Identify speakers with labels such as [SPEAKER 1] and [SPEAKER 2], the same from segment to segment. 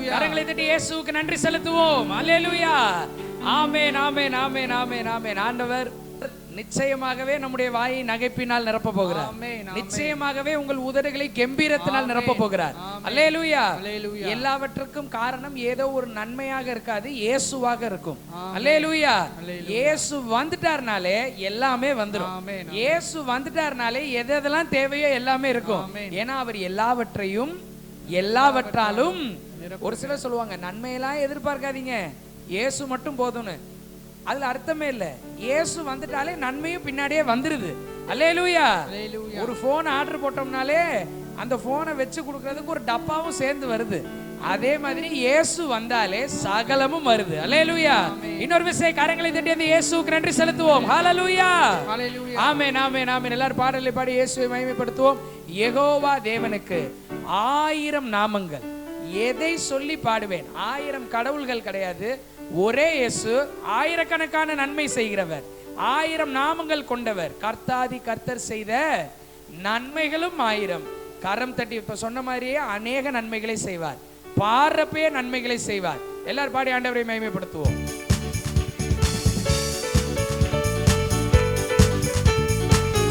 [SPEAKER 1] கரங்களை தட்டி இயேசுவுக்கு நன்றி செலுத்துவோம். அல்லேலூயா. ஆமென், ஆமென், ஆமென், ஆமென், ஆமென். ஆண்டவர் நிச்சயமாகவே நம்முடைய வாயை நகைப்பினால் நிரப்ப போகிறார். நிச்சயமாகவே உங்கள் உதடுகளை கம்பீரத்தினால் நிரப்ப போகிறார். அல்லேலூயா. எல்லாவற்றுக்கும் காரணம் ஏதோ ஒரு நன்மையாக இருக்காது, இயேசுவாக இருக்கும். அல்லேலூயா. இயேசு வந்துட்டார்னாலே எல்லாமே வந்துடும். இயேசு வந்துட்டார்னாலே எதெல்லாம் தேவையோ எல்லாமே இருக்கும். ஏன்னா அவர் எல்லாவற்றையும் எல்லாவற்றாலும். ஒரு சிலர் சொல்லுவாங்க நன்மையெல்லாம் எதிர்பார்க்காதீங்க, இயேசு மட்டும் போதும்னு. அதுல அர்த்தமே இல்ல. இயேசு வந்துட்டாலே நன்மையும் பின்னாடியே வந்துருது. அல்லேலூயா. ஒரு போன் ஆர்டர் போட்டோம்னாலே அந்த போனை வச்சு கொடுக்கறதுக்கு ஒரு டப்பாவும் சேர்ந்து வருது. அதே மாதிரி இயேசு வந்தாலே சகலமும் வருது. அல்லேலூயா. இன்னொரு விஷயம், கரங்களை தட்டி அந்த இயேசுவுக்கு நன்றி செலுத்துவோம். ஹல்லேலூயா. ஆமென், ஆமென், ஆமென். எல்லாரும் பாடலை பாடி இயேசுவை மகிமைப்படுத்துவோம். யெகோவா தேவனுக்கு 1000 நாமங்கள். எதை சொல்லி பாடுவேன்? 1000 கடவுள்கள் கிடையாது, ஒரே இயேசு. ஆயிரக்கணக்கான நன்மை செய்கிறவர், 1000 நாமங்கள் கொண்டவர். கர்த்தாதி கர்த்தர் செய்த நன்மைகளும் 1000. கரம் தட்டி இப்ப சொன்ன மாதிரியே அநேக நன்மைகளை செய்வார். பாடுறப்பே நன்மைகளை செய்வார். எல்லாரும் பாடி ஆண்டவரை மகிமைப்படுத்துவோம்.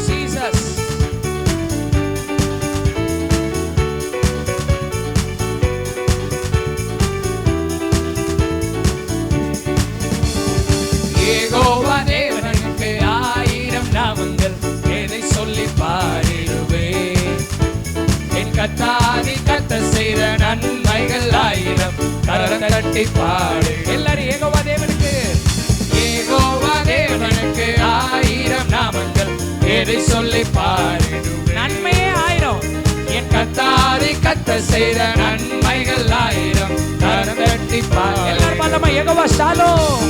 [SPEAKER 1] ஜீசஸ். யெகோவா தேவனுக்கு 1000 நாமங்கள். எதை சொல்லி பாடிடுவேன்? என் கர்த்தாதி கர்த்தர் செய்த நன்மைகள் 1000. கரம் தட்டி பாடு. எல்லாரும் யெகோவா தேவனுக்கு, யெகோவா தேவனுக்கு 1000 நாமங்கள். எதை சொல்லி பாடிடுவேன்? நன்மையே 1000. என் கர்த்தாதி கர்த்தர் செய்த நன்மைகள் 1000. கரம் தட்டி பாடு. எல்லாரும் பாடலாமா? Jehovah Shalom,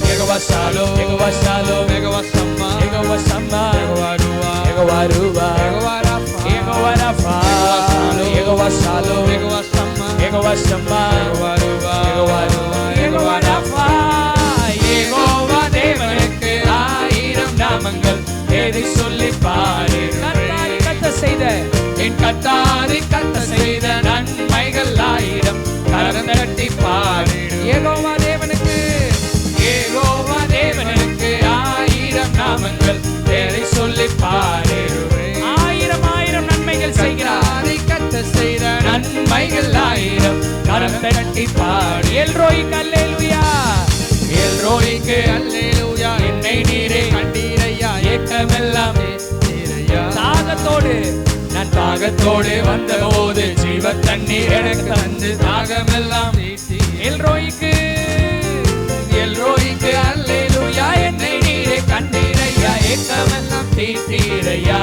[SPEAKER 1] Jehovah Shalom, Jehovah Shalom, Jehovah Shammah, Jehovah Shammah, Jehovah Ruah, Jehovah Ruah, Jehovah Rapha, Jehovah Rapha, Jehovah Shalom, Jehovah Shammah, Jehovah Shammah, Jehovah Ruah, Jehovah Ruah, Jehovah Rapha. Jehovah தேவனுக்கு 1000 நாமங்கள். எதை சொல்லி பாடிடுவேன்? கர்த்தாதி கர்த்தர் செய்த, என் கர்த்தாதி கர்த்தர் செய்த நன்மைகள் 1000. கரம் தட்டி பாடிடுவேன். யெகோவா தேவனுக்கு, யெகோவா தேவனுக்கு 1000 நாமங்கள். எதை சொல்லி பாடிடுவேன்? 1000 நன்மைகள் செய்கிறார். கர்த்தர் செய்த நன்மைகள் 1000. கரம் தட்டி பாடு. எல்ரோய்க்கு அல்லேலூயா, எல்ரோய்க்கு அல்லேலூயா. என்னை நீரே கண்டீரையா, ஏக்கமெல்லாம் நீரையா. தாகத்தோடு நான் தாகத்தோடு வந்தபோது ஜீவ தண்ணீர் எனக்கு தந்து தாகமெல்லாம் நீட்டி. எல்ரோய்க்கு, எல்ரோய்க்கு அல்லேலூயா. என்னை நீரே கண்டீரையா, ஏக்கமெல்லாம் தீர்த்தீரையா.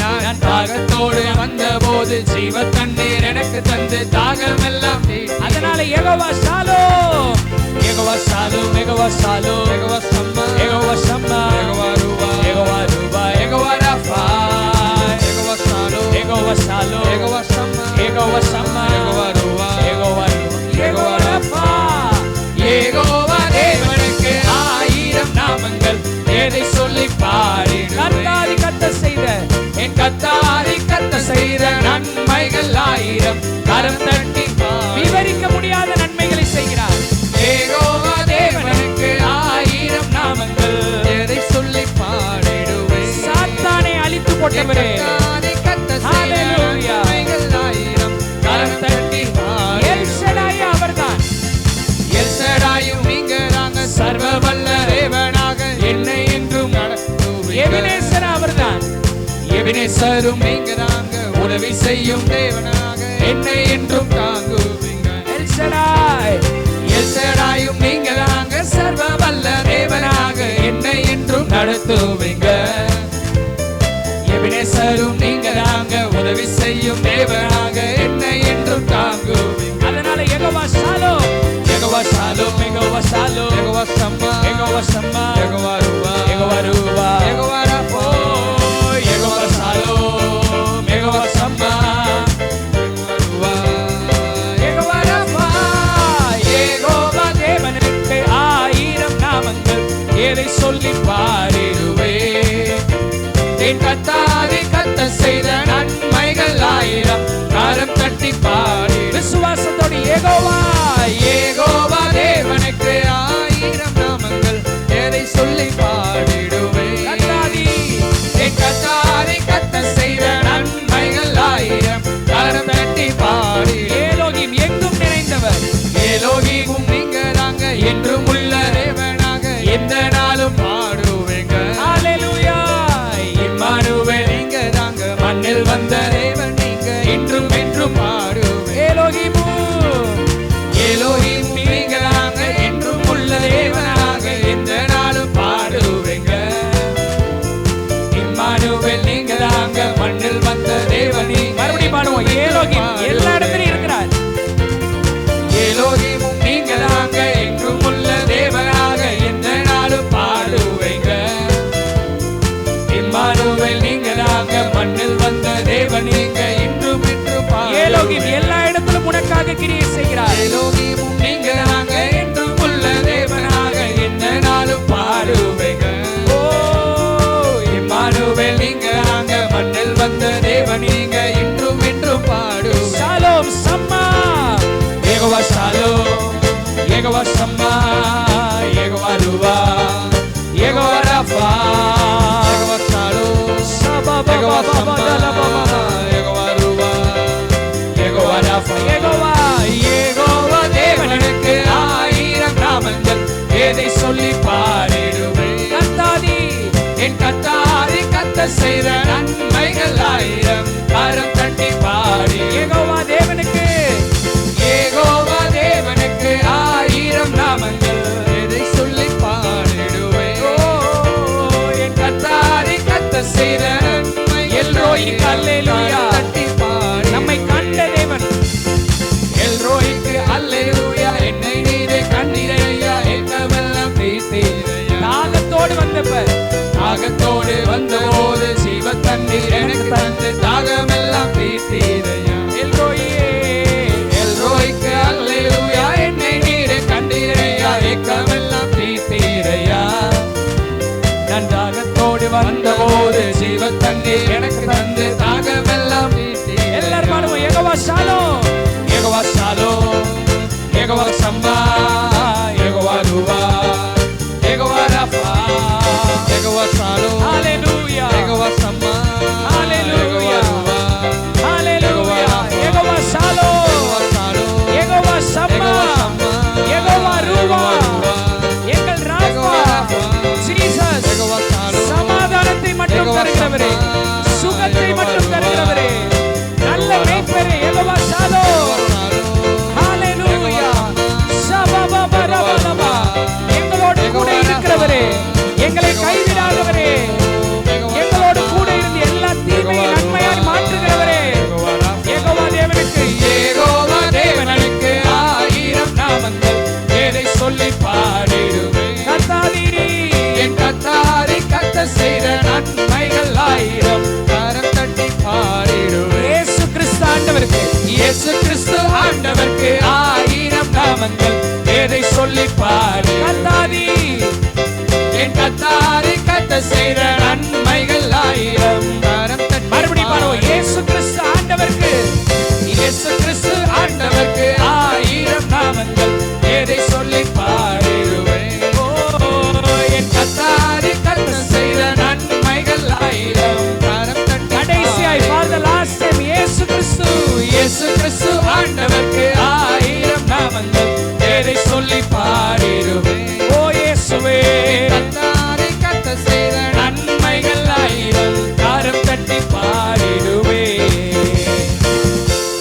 [SPEAKER 1] நான் தாகத்தோடு வந்தபோது ஜீவ தண்ணீர் எனக்கு தந்து தாகமெல்லாம் தீர்த்தி. அதனால Jehovah Shalom, Jehovah Shalom, Jehovah Shalom, Jehovah Shammah, Jehovah Shammah, Jehovah Ruah, Jehovah Ruah, Jehovah Rapha, Jehovah Shalom, Jehovah Shalom, Jehovah Shammah, Jehovah Shammah, Jehovah Ruah, Jehovah Ruah, Jehovah Rapha. Jehovah தேவனுக்கு 1000 நாமங்கள். எதை சொல்லி பாடிடுவேன்? கர்த்தாதி கர்த்தர் செய்த, என் கர்த்தாதி கர்த்தர் செய்த நன்மைகள் 1000. கரம் தட்டி விவரிக்க முடியாத நன்மைகளை செய்கிறார். யெகோவா தேவனுக்கு 1000 நாமங்கள். எதை சொல்லி பாடிடுவேன்? சாத்தானை அழித்து போட்டவரே, ஹல்லேலூயா. கரம் தட்டி எல் ஷடாய் அவர்தான். எல் ஷடாயும் நீங்கதாங்க, சர்வ வல்ல தேவனாக என்னை என்றும் நடத்துவீங்க. எபினேசர் அவர்தான். எபினேசரும் நீங்கதாங்க, உதவி செய்யும் தேவனாக என்னை என்றும் தாங்குவீங்க. எல் ஷடாய், எல் ஷடாயும் நீங்கதாங்க, சர்வ வல்ல தேவனாக என்னை என்றும் நடத்துவீங்க. எபினேசரும் நீங்கதாங்க, உதவி செய்யும் தேவனாக என்னை என்றும் தாங்குவீங்க. அதனால Jehovah Shalom, Jehovah Shalom, Jehovah Shalom, Jehovah Shammah, Jehovah Shammah, Jehovah Ruah, Jehovah Ruah, Jehovah Rapha, Jehovah Shalom, Jehovah Shammah, Jehovah Ruah, Jehovah Rapha. Jehovah தேவனுக்கு 1000 நாமங்கள். எதை சொல்லி பாடிடுவேன்? என் கர்த்தாதி கர்த்தர் செய்த நன்மைகள் 1000. கரம் தட்டி பாடிடு. விசுவாசத்தோடு யெகோவா
[SPEAKER 2] யெகோவா தேவனுக்கு 1000 நாமங்கள், எதை சொல்லி பாடிடுவேன்.
[SPEAKER 1] கர்த்தாதி
[SPEAKER 2] என் கர்த்தாரை கர்த்தர் செய்த நன்மைகள் 1000, கரம் தட்டி பாடி.
[SPEAKER 1] ஏலோகிம் எங்கும் நிறைந்தவர்,
[SPEAKER 2] ஏலோகிமும் நீங்க தாங்க, என்றும் உள்ள தேவனாக எந்த நாளும் பாடுவேங்க.
[SPEAKER 1] ஹalleluya.
[SPEAKER 2] இம்மானுவேல் நீங்க தாங்க, மண்ணில் வந்த தேவன் நீங்க, என்றும் என்றும் பாடுவேன்.
[SPEAKER 1] ஏலோகிமு
[SPEAKER 2] ஏலோகிம் நீங்க தாங்க, என்றும் உள்ள தேவனாக எந்த நாளும் பாடுவேங்க. இம்மானுவேல் நீங்க தாங்க, மண்ணில் வந்த தேவன் நீங்க.
[SPEAKER 1] மறுபடியும் பாடுவோம். ஏலோகிம் எல்லா இடத்திலும் இருக்கிறார்.
[SPEAKER 2] ஏலோகிமும் நீங்க தாங்க, என்றும் உள்ள தேவனாக எந்த நாளும் பாடுவேங்க. இம்மானுவேல் நீங்க தாங்க, மண்ணில் வந்த தேவன் நீங்க, என்றும் என்றும்
[SPEAKER 1] ஏலோகிம்
[SPEAKER 2] பாடுவேங்க.
[SPEAKER 1] எல்லா இடத்திலும் உனக்காக கிரியை செய்கிறார்.
[SPEAKER 2] ஏலோகிமும் நீங்க தாங்க, என்றும் உள்ள தேவனாக எந்த நாளும் பாடுவேங்க.
[SPEAKER 1] ஓ
[SPEAKER 2] இம்மானுவேல் நீங்க தாங்க, மண்ணில் வந்த தேவன் நீங்க, என்றும் என்றும் பாடுவேங்க.
[SPEAKER 1] ஷாலோம் சம்மா
[SPEAKER 2] Jehovah Shalom, Jehovah Shammah, Jehovah ருவா, Jehovah Rapha. Jehovah Shalom, Jehovah Shammah, Jehovah ருவா, யெகோவா ரஃபா. யெகோவா தேவனுக்கு 1000 நாமங்கள், எதை சொல்லி பாடிடுவேன்.
[SPEAKER 1] கர்த்தாதி
[SPEAKER 2] என் கர்த்தாரை கர்த்தர் செய்த நன்மைகள் 1000, கரம் தட்டி பாடி.
[SPEAKER 1] யெகோவா தேவனுக்கு
[SPEAKER 2] யெகோவா தேவனுக்கு 1000 நாமங்கள், எதை சொல்லி பாடிடுவேன். என் கர்த்தாரை கர்த்தர் செய்த நன்மைகள்
[SPEAKER 1] எல்ரோய்க்கு அல்லேலூயா.
[SPEAKER 2] தட்டி பாடி.
[SPEAKER 1] நம்மை கண்ட தேவன்,
[SPEAKER 2] எல்ரோய்க்கு அல்லேலூயா. என்னை நீரே கண்டீரையா, என்னவெல்லாம் தீர்த்தீரையா.
[SPEAKER 1] தாகத்தோடு வந்தவர்,
[SPEAKER 2] தாகத்தோடு வந்தபோது ஜீவ தண்ணீர் எனக்கு தந்து, தாகமெல்லாம் தீர்த்தீரையா.
[SPEAKER 1] எல்ரோயே
[SPEAKER 2] எல்ரோய்க்கு அல்லேலூயா. என்னை நீரே கண்டீரையா, ஏக்கமெல்லாம் தீர்த்தீரையா. நான் தாகத்தோடு வந்தபோது ஜீவ தண்ணீர் எனக்கு தந்து, தாகமெல்லாம் தீர்த்தீரையா.
[SPEAKER 1] எல்லாரும் பாடுவோம். Jehovah Shalom,
[SPEAKER 2] Jehovah Shalom, Jehovah Shammah, Jehovah ருவா, யெகோவா ரஃபா. யெகோவா ஷாலோம்,
[SPEAKER 1] ஹalleluya,
[SPEAKER 2] யெகோவா ஷம்மா,
[SPEAKER 1] ஹalleluya,
[SPEAKER 2] யெகோவா ருவா,
[SPEAKER 1] ஹalleluya. Jehovah Shalom,
[SPEAKER 2] Jehovah Shalom,
[SPEAKER 1] Jehovah Shammah, Jehovah ருவா, எங்கள் ராஃபா. ஜீசஸ்
[SPEAKER 2] யெகோவா ஷாலோம்,
[SPEAKER 1] சமாதானத்தை மட்டும் தருகிறவரே, சுகத்தை மட்டும் தருகிறவரே, நல்ல மேய்ப்பரே. யெகோவா ஷாலோம், ஹalleluya. ஷபபபரபலபா. எங்களோடு கூட இருக்கிறவரே, எங்களை கைவிடாதவரே, எங்களோடு கூட இருந்து எல்லா தீமையை நன்மையாய் மாற்றுகிறவரே. யெகோவா தேவனுக்கு
[SPEAKER 2] யெகோவா தேவனுக்கு 1000 நாமங்கள், எதை சொல்லி பாடிடுவேன்.
[SPEAKER 1] கர்த்தாதி
[SPEAKER 2] என் கர்த்தாரை கர்த்தர் செய்த நன்மைகள் 1000, கரம் தட்டி பாடிடுவேன்.
[SPEAKER 1] இயேசு கிறிஸ்து ஆண்டவருக்கு,
[SPEAKER 2] இயேசு கிறிஸ்து ஆண்டவருக்கு 1000 நாமங்கள், எதை சொல்லி பாடி.
[SPEAKER 1] கர்த்தாதி
[SPEAKER 2] என் கர்த்தாரை கர்த்தர் செய்த நன்மைகள் 1000, கரம் தட்டி
[SPEAKER 1] மறுபடியும் பாடுவோம். இயேசு கிறிஸ்து ஆண்டவருக்கு,
[SPEAKER 2] இயேசு கிறிஸ்து ஆண்டவருக்கு 1000 நாமங்கள், எதை சொல்லி பாடிடுவேன். என் கர்த்தாரை கர்த்தர் செய்த நன்மைகள் 1000, கரம் தட்டி
[SPEAKER 1] கடைசியாய் for the last time இயேசு கிறிஸ்து,
[SPEAKER 2] இயேசு கிறிஸ்து ஆண்டவருக்கு 1000 நாமங்கள், எதை சொல்லி பாடிடுவேன்.
[SPEAKER 1] ஓ இயேசுவே.
[SPEAKER 2] கர்த்தாரை கர்த்தர் செய்த நன்மைகள் 1000, கரம் தட்டி பாடிடுவேன்.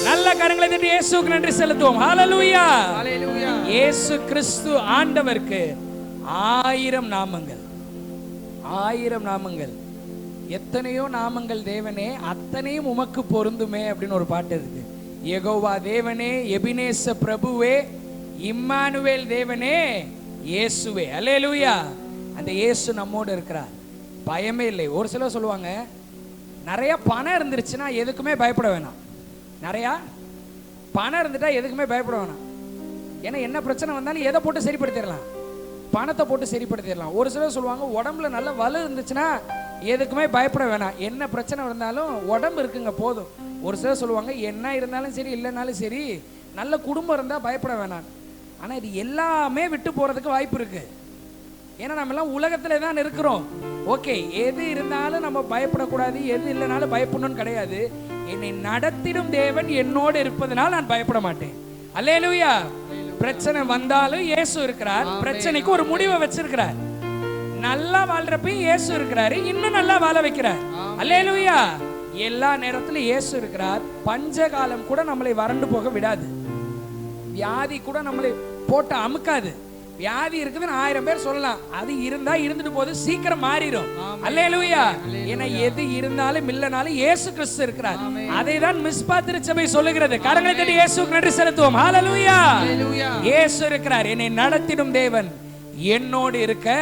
[SPEAKER 1] நல்ல கரங்களை தட்டி இயேசுவுக்கு நன்றி செலுத்துவோம். ஹalleluya.
[SPEAKER 2] ஹalleluya.
[SPEAKER 1] இயேசு கிறிஸ்து ஆண்டவருக்கு 1000 நாமங்கள், 1000 நாமங்கள். எத்தனையோ நாமங்கள் தேவனே, அத்தனையும் உமக்கு பொருந்துமே அப்படின்னு ஒரு பாட்டு இருக்கு. யெகோவா தேவனே, எபினேச பிரபுவே, இம்மானுவேல் தேவனே, இயேசுவே. அல்லேலூயா. அந்த இயேசு நம்மோடு இருக்கிறார், பயமே இல்லை. ஒரு சிலர் சொல்லுவாங்க, நிறைய பணம் இருந்துருச்சுன்னா எதுக்குமே பயப்பட வேணாம். நிறையா பணம் இருந்துட்டா எதுக்குமே பயப்பட வேணாம். ஏன்னா என்ன பிரச்சனை வந்தாலும் எதை போட்டு சரிப்படுத்திடலாம், பணத்தை போட்டு சரிப்படுத்திடலாம். ஒரு சிலர் சொல்லுவாங்க, உடம்புல நல்ல வலு இருந்துச்சுன்னா எதுக்குமே பயப்பட வேணாம், என்ன பிரச்சனை இருந்தாலும் உடம்பு இருக்குங்க போதும். ஒரு சிலர் சொல்லுவாங்க, என்ன இருந்தாலும் சரி இல்லைனாலும் சரி நல்ல குடும்பம் இருந்தால் பயப்பட வேணாம். ஆனால் இது எல்லாமே விட்டு போகிறதுக்கு வாய்ப்பு இருக்கு. ஏன்னா நம்ம எல்லாம் உலகத்துல தான் இருக்கிறோம். ஓகே, எது இருந்தாலும் நம்ம பயப்படக்கூடாது, எது இல்லைனாலும் பயப்படணும்னு கிடையாது. என்னை நடத்திடும் தேவன் என்னோடு இருப்பதனால் நான் பயப்பட மாட்டேன். அல்லேலூயா. பிரச்சனை வந்தாலும் இயேசு இருக்கிறார். பிரச்சனைக்கு ஒரு முடிவை வச்சிருக்கிறார். நல்லா வாழ்றப்பையும் இயேசு இருக்கிறாரு, இன்னும் நல்லா வாழ வைக்கிறார். அல்லேலூயா. எல்லா நேரத்திலும் இயேசு இருக்கிறார். பஞ்சகாலம் கூட நம்மளை வறண்டு போக விடாது. வியாதி கூட நம்மளை போட்டு அமுக்காது. வியாதி இருக்குதுன்னு 1000 பேர் சொல்லலாம், அது இருந்தா இருந்துட்டு போது, சீக்கிரம் மாறிடும். அல்லேலூயா. ஏன்னா எது இருந்தாலும் இல்லனாலும் இயேசு கிறிஸ்து இருக்கிறார். அதை தான் மிஸ்பா திருச்சபை சொல்லுகிறது. கரங்களை தட்டி இயேசுவுக்கு நன்றி செலுத்துவோம். ஹல்லேலூயா. இயேசு இருக்கிறார். என்னை நடத்திடும் தேவன் என்னோடு இருக்க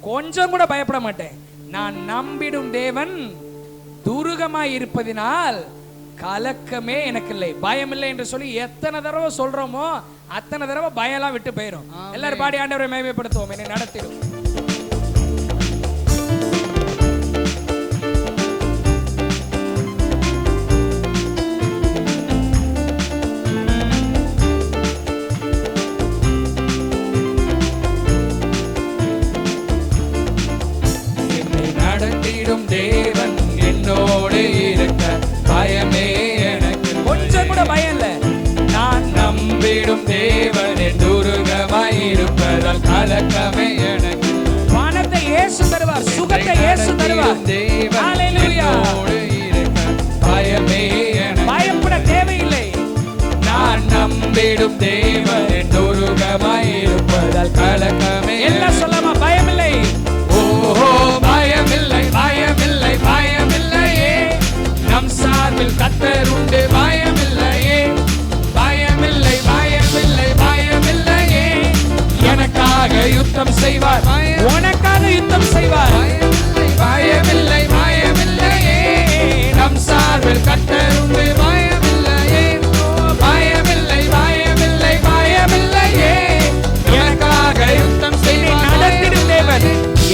[SPEAKER 1] கொஞ்சம் கூட பயப்பட மாட்டேன். நான் நம்பிடும் தேவன் துருகமாய் இருப்பதினால் கலக்கமே எனக்கு இல்லை, பயம் இல்லை என்று சொல்லி எத்தனை தடவை சொல்றோமோ அத்தனை தடவை பயம்லாம் விட்டு போயிடும். எல்லாரும் பாடி ஆண்டவரை மகிமைப்படுத்துவோம். என்னை நடத்திடும்.
[SPEAKER 2] என்னை நடத்திடும் தேவன் என்னோடு இருக்க பயமே எனக்கு
[SPEAKER 1] கொஞ்சம் கூட பயம் இல்லை.
[SPEAKER 2] நான் நம்பிடும் தேவன் துருகமாய் இருப்பதால் கலக்கமே எனக்கு.
[SPEAKER 1] பணத்தை இயேசு தருவார், சுகத்தை இயேசு தருவார். ஹல்லேலூயா.
[SPEAKER 2] பயமே எனக்கு
[SPEAKER 1] பயப்பட தேவையில்லை.
[SPEAKER 2] நான் நம்பிடும் தேவன் துருகமாய் இருப்பதால் கலக்கமே.
[SPEAKER 1] எல்லாம் சொல்லாமா? பயமில்லை.
[SPEAKER 2] ஓஹோ பயமில்லை, பயமில்லை, பயமில்லையே. நம் சார்பில் கர்த்தர் உண்டு. பயமில்லையே, பயமில்லை, பயமில்லை, பயமில்லையே. எனக்காக யுத்தம் செய்வார்,
[SPEAKER 1] உனக்காக யுத்தம் செய்வார்.
[SPEAKER 2] பயமில்லை, பயமில்லையே. நம் சார்பில் கர்த்தர் உண்டு. பயமில்லையே, பயமில்லை, பயமில்லை, பயமில்லையே. எனக்காக யுத்தம் செய்வார்.
[SPEAKER 1] நடத்திடும் தேவன்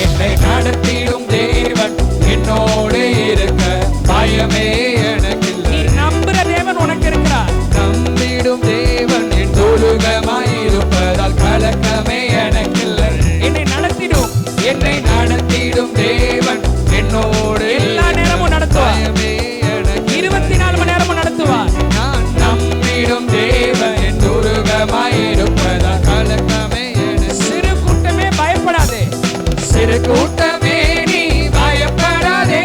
[SPEAKER 2] என்னை நடத்திடும் தேவன் என்னோடு இருக்க பயமே எனக்கு.
[SPEAKER 1] நீ நம்புற தேவன் உனக்கு இருக்கிறார்.
[SPEAKER 2] நம்பிடும் தேவன் என் துருகமாயிருப்பதால் கலக்கமே எனக்கில்லை.
[SPEAKER 1] என்னை நடத்திடும்,
[SPEAKER 2] என்னை நடத்திடும் தேவன் என்னோடு
[SPEAKER 1] எல்லா நேரமும் நடத்துவார்.
[SPEAKER 2] பயமே எனக்கு.
[SPEAKER 1] 24 மணி நேரமும் நடத்துவார்.
[SPEAKER 2] நான் நம்பிடும் தேவன் என் துருகமாயிருப்பதால் கலக்கமே எனக்கு.
[SPEAKER 1] சிறு கூட்டமே பயப்படாதே.
[SPEAKER 2] சிறு கூட்டமே நீ பயப்படாதே,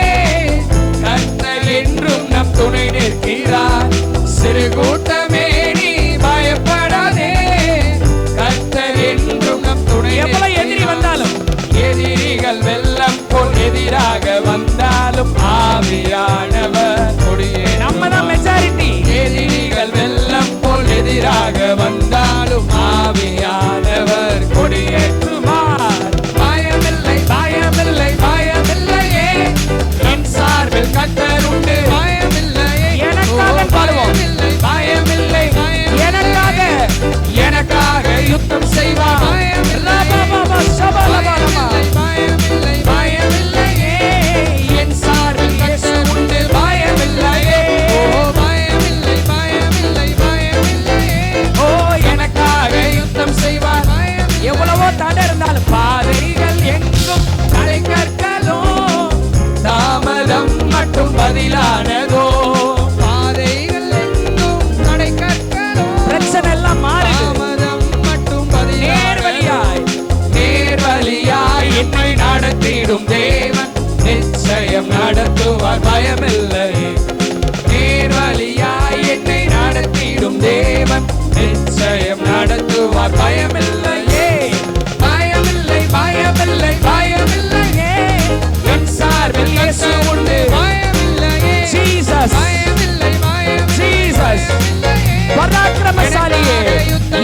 [SPEAKER 2] கர்த்தர் என்றும் நம் துணை நிற்கிறார். சிறு கூட்டமே நீ பயப்படாதே, கர்த்தர் என்றும் நம் துணை.
[SPEAKER 1] எவ்வளவு எதிரி வந்தாலும்,
[SPEAKER 2] எதிரிகள் வெள்ளம் போல் எதிராக வந்தாலும் ஆவியானவர் கொடியே.
[SPEAKER 1] நம்ம தான் மெஜாரிட்டி.
[SPEAKER 2] எதிரிகள் வெள்ளம் போல் எதிராக வந்தாலும் ஆவியானவர் கொடியேற்றுவார். பயமில்லை, பயமில்லை, பயமில்லையே. என் சார்பில் கர்த்தர் உண்டு. பயமில்லையே,
[SPEAKER 1] எனக்காக பாடுவோம்.
[SPEAKER 2] பயமில்லை,
[SPEAKER 1] எனக்காக,
[SPEAKER 2] எனக்காக யுத்தம் செய்வார்.
[SPEAKER 1] லபபப சபலபலமா.
[SPEAKER 2] பயமில்லை, பயமில்லையே. என் சார்பில் கர்த்தர் உண்டு. பயமில்லையே, ஓ பயமில்லை, பயமில்லை, பயமில்லையே. ஓ எனக்காக யுத்தம் செய்வார்.
[SPEAKER 1] எவ்வளவோ தடை இருந்தாலும், பாதைகள் எங்கும் தலை கற்களோ,
[SPEAKER 2] தாமதம் மட்டும் பதிலானதோ. பாதைகள் எங்கும் தடை கற்களோ,
[SPEAKER 1] பிரச்சனை எல்லாம் மாறுது.
[SPEAKER 2] தாமதம் மட்டும்
[SPEAKER 1] நேர்வழியாய்,
[SPEAKER 2] நேர்வழியாய் என்னை நடத்திடும் தேவன் நிச்சயம் நடத்துவார். பயமில்லை, நேர்வழியாய் என்னை நடத்திடும் தேவன் நிச்சயம் நடத்துவார். பயமில்லையே, பயமில்லை, பயமில்லை, பயமில்லையே. என் சார்பில் இயேசு உண்டு. பயமில்லையே,
[SPEAKER 1] ஜீசஸ்,
[SPEAKER 2] பயமில்லை, பயமில்லை,
[SPEAKER 1] ஜீசஸ் பராக்கிரமசாலியே,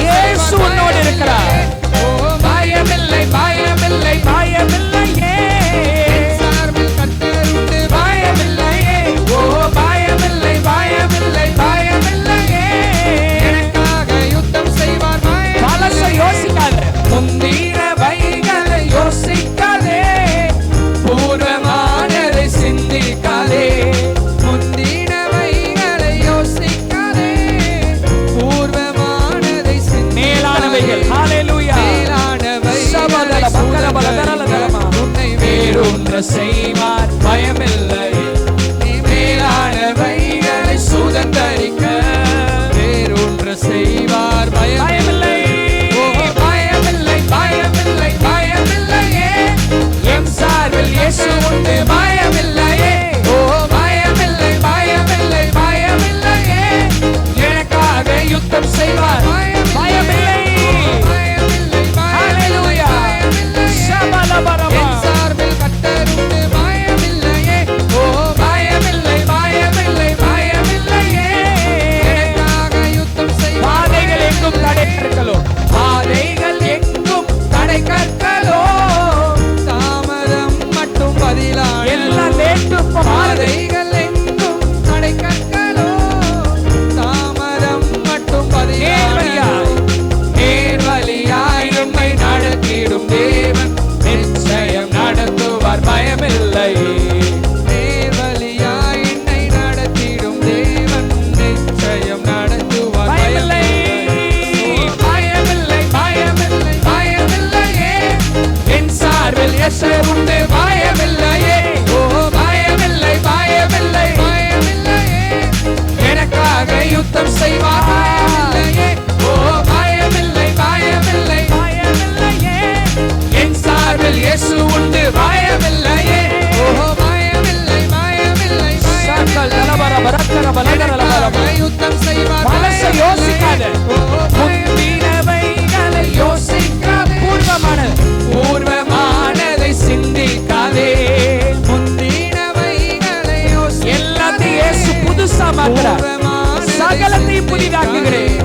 [SPEAKER 1] இயேசு உன்னோடு இருக்கிறார்.
[SPEAKER 2] ஓ பயமில்லை, பயமில்லை,
[SPEAKER 1] பயமில்லையே.
[SPEAKER 2] சார்பில் கர்த்தர் உண்டு. பயமில்லையே, ஓ பயமில்லை, பயமில்லை, பயமில்லையே. எனக்காக யுத்தம் செய்வார்.
[SPEAKER 1] பலச யோசிக்காத,
[SPEAKER 2] முந்தினவைகளை யோசிக்காதே, பூர்வமானதை சிந்திக்காதே. முந்தினவைகளை யோசிக்காதே, பூர்வமான செய்வார் பயமில்லை. நீ மேலானவைகளை சுதந்தரிக்க வேறொன்று செய்வார் பயமில்லை. பயமில்லை பயமில்லை பயமில்லையே, எம் சார்பில் இயேசு உண்டு பயமில்லையே. ஓ பயமில்லை பயமில்லை பயமில்லையே, எனக்காக யுத்தம் செய்வார் பயமில்லை. ஹல்லேலூயா. ஷபலபரபா. என் சார்பில் கர்த்தர் உண்டு பயமில்லையே. ஓ பயமில்லை பயமில்லை பயமில்லையே, எனக்காக யுத்தம் செய்வார். பாதைகள் எங்கும் தடை கற்களோ, பாதைகள் எங்கும் தடை கற்களோ, தாமதம் மட்டும் பதிலாக எல்லாம் லேட்டு. பாதைகள் எங்கும் தடை கற்களோ, தாமதம் மட்டும் பதிலாக நேர்வழியாய் நம்மை நடத்திடும் தேவன் நிச்சயம் நடத்துவார் பயமில்லை. நேர்வழியாய் என்னை நடத்திடும் தேவன் நிச்சயம் நடத்துவார் பயமில்லை. பயமில்லை பயமில்லை பயமில்லையே, என் சார்பில் இயேசு உண்டு பயமில்லையே. ஓ பயமில்லை பயமில்லை பயமில்லையே, எனக்காக யுத்தம் செய்வார் பயமில்லையே. ஓ பயமில்லை பயமில்லை பயமில்லையே, என் சார்பில் இயேசு உண்டு பயமில்லையே. ஓ பயமில்லை பயமில்லை சக்கல் தலபர பரக்கர பலகரலபர யுத்தம் செய்வார். பலச யோசிக்காத, முந்தினவைகளை யோசிக்காத, பூர்வமானதை சிந்திக்காதே. முந்தினவைகளை யோசி, எல்லாத்தையும் இயேசு புதுசா மாத்துறார். சகலத்தையும் புதிதாக்குகிறேன்.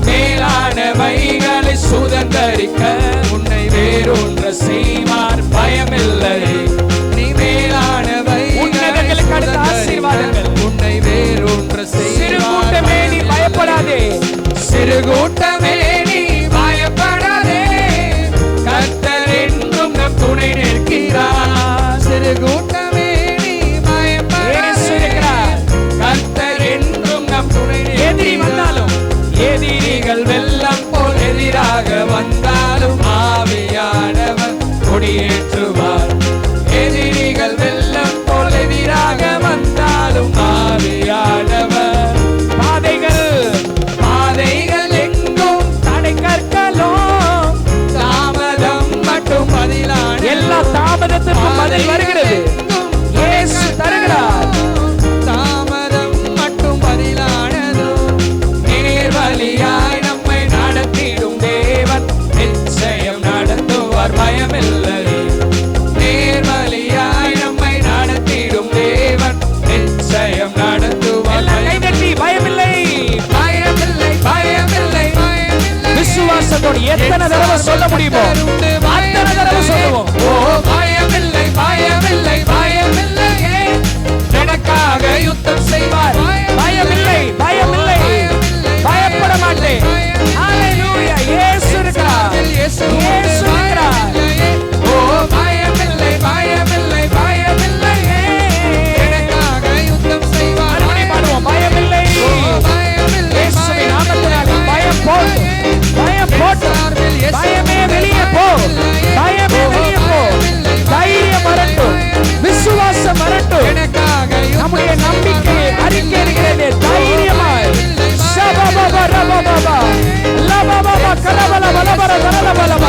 [SPEAKER 2] மேலானவைகளை சுதந்தரிக்க உன்னை வேறொன்று செய்வார் பயமில்லை. நீ மேலானவைகளுக்கு அடுத்த ஆசீர்வாதங்கள் உன்னை வேறொன்று செய்வார். சிறு கூட்டமே நீ பயப்படாதே, சிறு கூட்டமே நீ பயப்படாதே, கர்த்தர் என்றும் நம் துணை நிற்கிறார். சிறு கூட்டமே நீ பயப்படாதே, கர்த்தர் என்றும் நம் துணை. எதிரி வந்தாலும், எதிரிகள் வெள்ளம் போல் எதிராக வந்தாலும் ஆவியானவர் கொடியேற்றுவார். எதிரிகள் வெள்ளம் போல் எதிராக வந்தாலும் ஆவியானவர். பாதைகள் எங்கும் தடை கற்களோ, தாமதம் மட்டும் பதிலான எல்லா தாமதத்திற்கும் பதில் வருகிறது. இயேசு தருகிறார். தாமதம் மட்டும் பதிலானதோ, நேர்வழியாய் நம்மை நடத்திடும் தேவன் நிச்சயம் நடத்துவார் பயமில்லை. நேர்வழியாய் நம்மை நடத்திடும் தேவன் நிச்சயம் நடத்துவார். கைதட்டி பயமில்லை பயமில்லை பயமில்லை பயமில்லை. விசுவாசத்தோடு எத்தனை தடவை சொல்ல முடியுமோ அத்தனை தடவை சொல்லுவோம். ஓ பயமில்லை பயமில்லை பயமில்லையே, எனக்காக யுத்தம் செய்வார் பயமில்லை பயமில்லை பயப்பட மாட்டேன். ஹல்லேலூயா. இயேசு இருக்கிறார், இயேசு இருக்கிறார். ஓ பயமில்லை பயமில்லை பயமில்லையே, எனக்காக யுத்தம் செய்வார். பாடுவோம் பயமில்லை. இயேசுவின் நாமத்தினாலே பயம் போட்டு, பயம் போட்டு, பயமே வெளியே போ, பயமே வெளியே போ. தைரியம் வரட்டும், விசுவாசம் வரட்டும். நம்முடைய நம்பிக்கையை அறிக்கையிடுகிறதே தைரியமாய். ஷபபப ரபபப லபபப கலபல பலபர தரலபலப.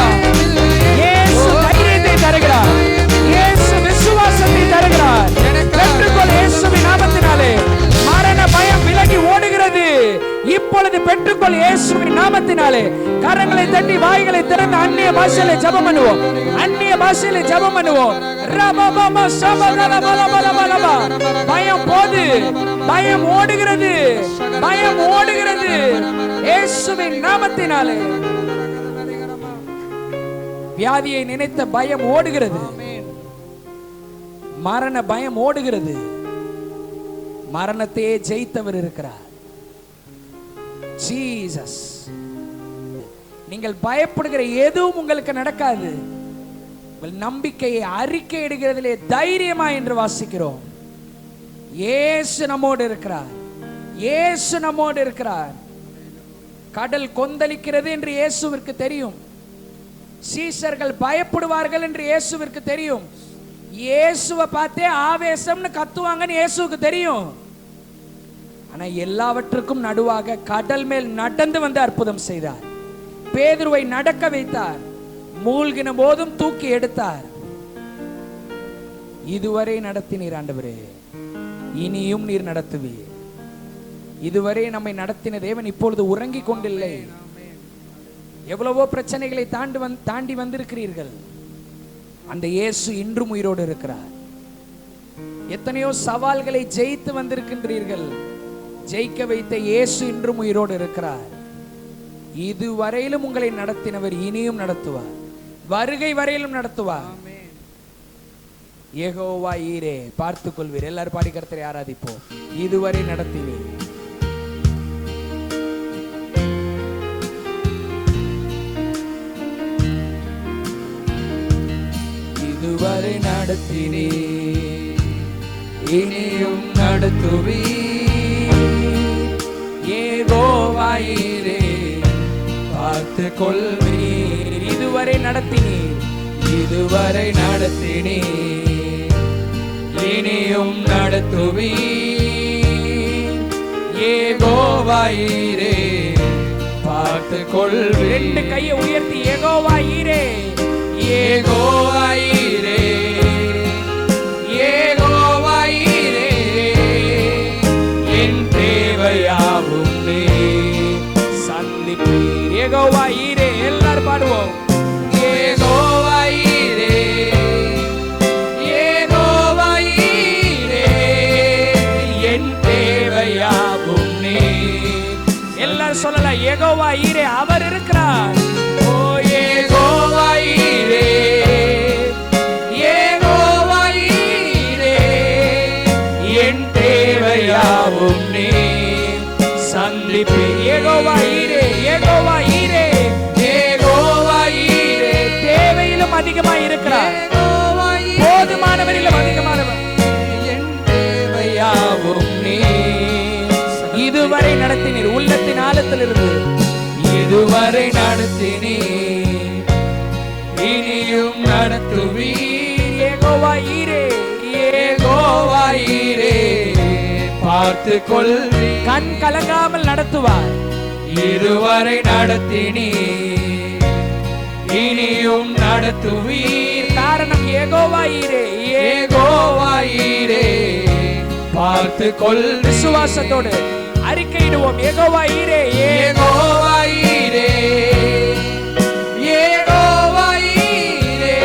[SPEAKER 2] இயேசு தைரியத்தை தருகிறார், இயேசு விசுவாசத்தை தருகிறார். பெற்றுக்கொள் இயேசுவின் நாமத்தினாலே. மரண பயம் விலகி ஓடுகிறது. இப்பொழுது பெற்றுக்கொள் இயேசுவின் நாமத்தினாலே. கரங்களை தட்டி வாய்களை திறந்து அந்நிய பாஷையிலே ஜெபம் பண்ணுவோம். அந்நிய பாஷையிலே ஜெபம் பண்ணுவோம். ரபபப ஷபகலபலபலபலப. பயம் போது, பயம் ஓடுகிறது, பயம் ஓடுகிறது இயேசுவின் நாமத்தினாலே. வியாதியை நினைத்த பயம் ஓடுகிறது, மரண பயம் ஓடுகிறது. மரணத்தையே ஜெயித்தவர் இருக்கிறார். ஜீசஸ். நீங்கள் பயப்படுகிற எதுவும் உங்களுக்கு நடக்காது. உங்கள் நம்பிக்கையை அறிக்கையிடுகிறதிலே தைரியமா என்று வாசிக்கிறோம். இயேசு நம்மோடு இருக்கிறார், இயேசு நம்மோடு இருக்கிறார். கடல் கொந்தளிக்கிறது என்று இயேசுவிற்கு தெரியும். சீஷர்கள் பயப்படுவார்கள் என்று இயேசுவிற்கு தெரியும்.
[SPEAKER 1] இயேசுவை பார்த்தே ஆவேசம்னு கத்துவாங்கன்னு இயேசுவுக்கு தெரியும். ஆனா எல்லாவற்றுக்கும் நடுவாக கடல் மேல் நடந்து வந்து அற்புதம் செய்தார். பேதுருவை நடக்க வைத்தார். மூழ்கின போதும் தூக்கி எடுத்தார். இதுவரை நடத்தினீர் ஆண்டவரே, இனியும் நீர் நடத்துவீர். இதுவரை நம்மை நடத்தின தேவன் இப்பொழுது உறங்கிக் கொண்டில்லை. எவ்வளவோ பிரச்சனைகளை தாண்டி வந்திருக்கிறீர்கள். அந்த இயேசு இன்றும் உயிரோடு இருக்கிறார். எத்தனையோ சவால்களை ஜெயித்து வந்திருக்கின்றீர்கள். ஜெயிக்க வைத்த இயேசு இன்றும் உயிரோடு இருக்கிறார். இதுவரையிலும் உங்களை நடத்தினவர் இனியும் நடத்துவார். வருகை வரையிலும் நடத்துவார். யெகோவா ஈரே, பார்த்துக் கொள்வீர். எல்லாரும் பாடி கர்த்தரை ஆராதிப்போம். இதுவரை நடத்தினீர். இதுவரை நடத்தினீர், இனியும் நடத்துவீர். யெகோவா ஈரே, பார்த்துக் கொள்வீர். இதுவரை நடத்தினீர், இதுவரை நடத்தினீர், இனியும் நடத்துவீர். யெகோவா ஈரே, பார்த்துக் கொள்வீர். ரெண்டு கையை உயர்த்தி யெகோவா ஈரே, யெகோவா ஈரே, யெகோவா ஈரே, என் தேவையாவும் நீர் சந்திப்பீர். யெகோவா ஈரே, எல்லாரும் பாடுவோம். யெகோவா ஈரே, யெகோவா ஈரே, என் தேவையாவும் நீர். எல்லாரும் சொல்லலாம், யெகோவா ஈரே, அவர் இருக்கிறார். ஓ யெகோவா ஈரே, யெகோவா ஈரே, என் தேவையாவும் நீர் சந்திப்பீர். யெகோவா ஈரே, யெகோவா ஈரே, யெகோவா ஈரே, தேவையிலும் அதிகமாய் இருக்கிறார். போதுமானவரிலும் அதிகமானவர். என் தேவையாவும் நீர். இதுவரை நடத்தினீர். உள்ளத்தின் ஆழத்தில் இருந்து இதுவரை நடத்தினீர், இனியும் நடத்துவீர். யெகோவா ஈரே, யெகோவா ஈரே, பார்த்துக் கொள்வீர். கண் கலங்காமல் நடத்துவார். இதுவரை நடத்தினீர், இனியும் நடத்துவீர். காரணம் யெகோவா ஈரே, யெகோவா ஈரே, பார்த்துக் கொள். விசுவாசத்தோடு அறிக்கையிடுவோம். யெகோவா ஈரே, யெகோவா ஈரே, யெகோவா ஈரே,